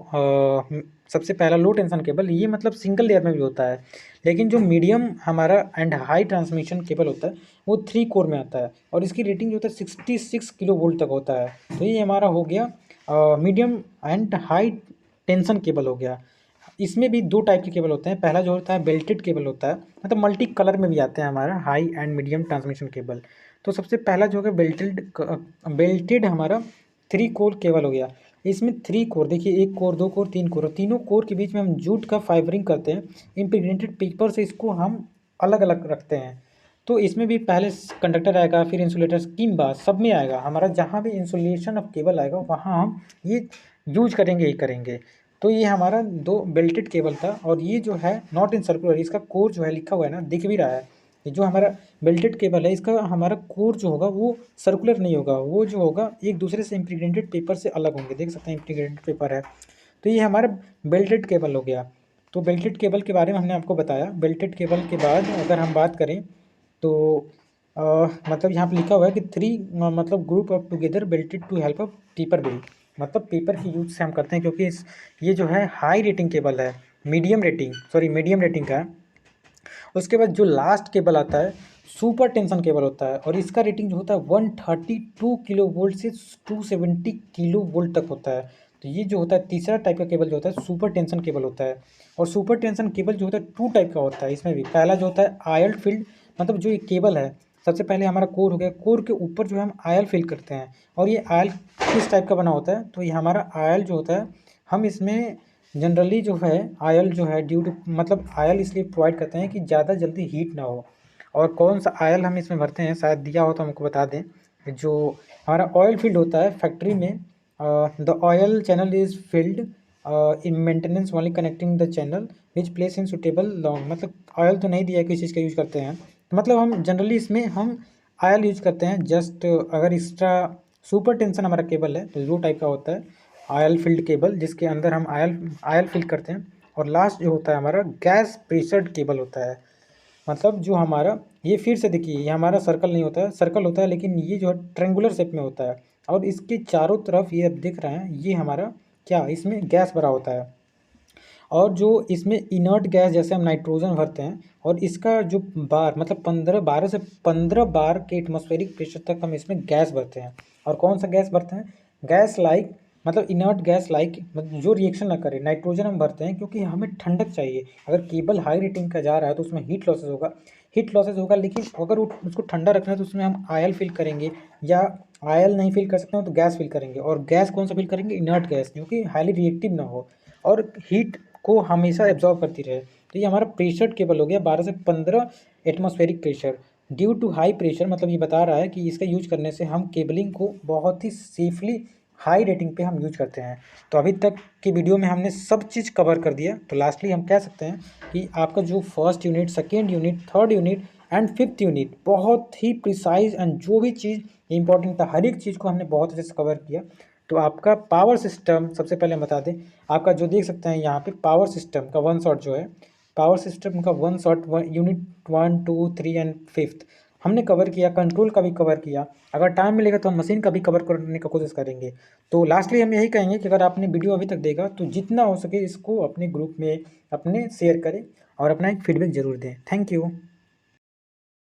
सबसे पहला लो टेंशन केबल, ये मतलब सिंगल लेयर में भी होता है। लेकिन जो मीडियम हमारा एंड हाई ट्रांसमिशन केबल होता है वो 3 कोर में आता है, और इसकी रेटिंग जो होता है 66 किलो वोल्ट तक होता है। तो ये हमारा हो गया medium and high tension cable हो गया। इसमें भी 2 टाइप के केबल होते हैं। पहला जो होता है बेल्टेड केबल होता है, मतलब मल्टी कलर में भी आते हैं हमारा high and medium transmission cable. तो सबसे पहला जो है बेल्टेड हमारा 3 कोर केबल हो गया। इसमें 3 कोर देखिए, 1 कोर, 2 कोर, 3 कोर, तीनों कोर के बीच में हम जूट का फाइबरिंग करते हैं, इम्प्रीग्नेटेड पेपर से इसको हम अलग अलग रखते हैं। तो इसमें भी पहले कंडक्टर आएगा, फिर इंसुलेटर, स्कीम बार सब में आएगा हमारा। जहाँ भी इंसुलेशन ऑफ केबल आएगा वहाँ हम ये यूज करेंगे ही करेंगे। तो ये हमारा 2 बेल्टेड केबल था। और ये जो है नॉट इन सर्कुलर, इसका कोर जो है लिखा हुआ है ना, दिख भी रहा है। ये जो हमारा बेल्टेड केबल है, इसका हमारा कोर जो होगा वो सर्कुलर नहीं होगा, वो जो होगा एक दूसरे से इम्प्रीग्नेटेड पेपर से अलग होंगे। देख सकते हैं इम्प्रीग्नेटेड पेपर है। तो ये हमारा बेल्टेड केबल हो गया। तो बेल्टेड केबल के बारे में हमने आपको बताया। बेल्टेड केबल के बाद अगर हम बात करें तो मतलब यहाँ पे लिखा हुआ है कि 3 मतलब group of together belted to help of paper build, मतलब पेपर की यूज से हम करते हैं, क्योंकि ये जो है हाई रेटिंग केबल है, मीडियम रेटिंग का है। उसके बाद जो लास्ट केबल आता है सुपर टेंशन केबल होता है, और इसका रेटिंग जो होता है 132 किलो वोल्ट से 270 किलो वोल्ट तक होता है। तो ये जो होता है तीसरा टाइप का केबल जो होता है सुपर टेंशन केबल होता है। और सुपर टेंशन केबल जो होता है 2 टाइप का होता है। इसमें भी पहला जो होता है आयल फील्ड, मतलब जो ये केबल है, सबसे पहले हमारा कोर हो गया, कोर के ऊपर जो है हम आयल फिल करते हैं। और ये आयल किस टाइप का बना होता है, तो ये हमारा आयल जो होता है, हम इसमें जनरली जो है आयल जो है ड्यू टू मतलब आयल इसलिए प्रोवाइड करते हैं कि ज़्यादा जल्दी हीट ना हो। और कौन सा आयल हम इसमें भरते हैं, शायद दिया हो तो हमको बता दें। जो हमारा ऑयल फील्ड होता है फैक्ट्री में, the oil channel is field in maintenance only connecting the channel which place in suitable long, मतलब ऑयल तो नहीं दिया है किस चीज़ का यूज़ करते हैं। तो मतलब हम जनरली इसमें हम आयल यूज करते हैं। जस्ट अगर एक्स्ट्रा सुपर टेंशन हमारा केबल है तो 2 टाइप का होता है, आयल फील्ड केबल जिसके अंदर हम आयल फिल करते हैं। और लास्ट जो होता है हमारा गैस प्रेशर्ड केबल होता है, मतलब जो हमारा ये फिर से देखिए, ये हमारा सर्कल नहीं होता है, सर्कल होता है लेकिन ये जो है ट्रेंगुलर शेप में होता है। और इसके चारों तरफ ये आप देख रहे हैं, ये हमारा क्या इसमें गैस भरा होता है। और जो इसमें इनर्ट गैस जैसे हम नाइट्रोजन भरते हैं, और इसका जो बार मतलब 12 से 15 बार के एटमॉस्फेरिक प्रेशर तक हम इसमें गैस भरते हैं। और कौन सा गैस भरते हैं, गैस लाइक मतलब इनर्ट गैस लाइक, मतलब जो रिएक्शन ना करे, नाइट्रोजन हम भरते हैं क्योंकि हमें ठंडक चाहिए। अगर केबल हाई रेटिंग का जा रहा है तो उसमें हीट लॉसेस होगा, लेकिन अगर उसको ठंडा रखना है तो उसमें हम आयल फिल करेंगे, या आयल नहीं फिल कर सकते हो तो गैस फिल करेंगे। और गैस कौन सा फिल करेंगे, इनर्ट गैस, जो कि हाईली रिएक्टिव ना हो और हीट को हमेशा एब्जॉर्ब करती रहे। तो ये हमारा प्रेशर केबल हो गया 12 से 15 atmospheric pressure. Due to high pressure मतलब ये बता रहा है कि इसका यूज करने से हम केबलिंग को बहुत ही सेफली हाई रेटिंग पे हम यूज करते हैं। तो अभी तक की वीडियो में हमने सब चीज़ कवर कर दिया। तो लास्टली हम कह सकते हैं कि आपका जो first unit, second unit, third unit and fifth unit बहुत ही प्रिसाइज एंड जो भी चीज़ इंपॉर्टेंट था हर एक चीज़ को हमने बहुत अच्छे से कवर किया। तो आपका पावर सिस्टम सबसे पहले हम बता दें, आपका जो देख सकते हैं यहाँ पे पावर सिस्टम का वन शॉट जो है, पावर सिस्टम का one shot unit 1, 2, 3 and fifth हमने कवर किया। कंट्रोल का भी कवर किया। अगर टाइम मिलेगा तो हम मशीन का भी कवर करने का कोशिश करेंगे। तो लास्टली हम यही कहेंगे कि अगर आपने वीडियो अभी तक देखा तो जितना हो सके इसको अपने ग्रुप में अपने शेयर करें और अपना एक फीडबैक जरूर दें। Thank you.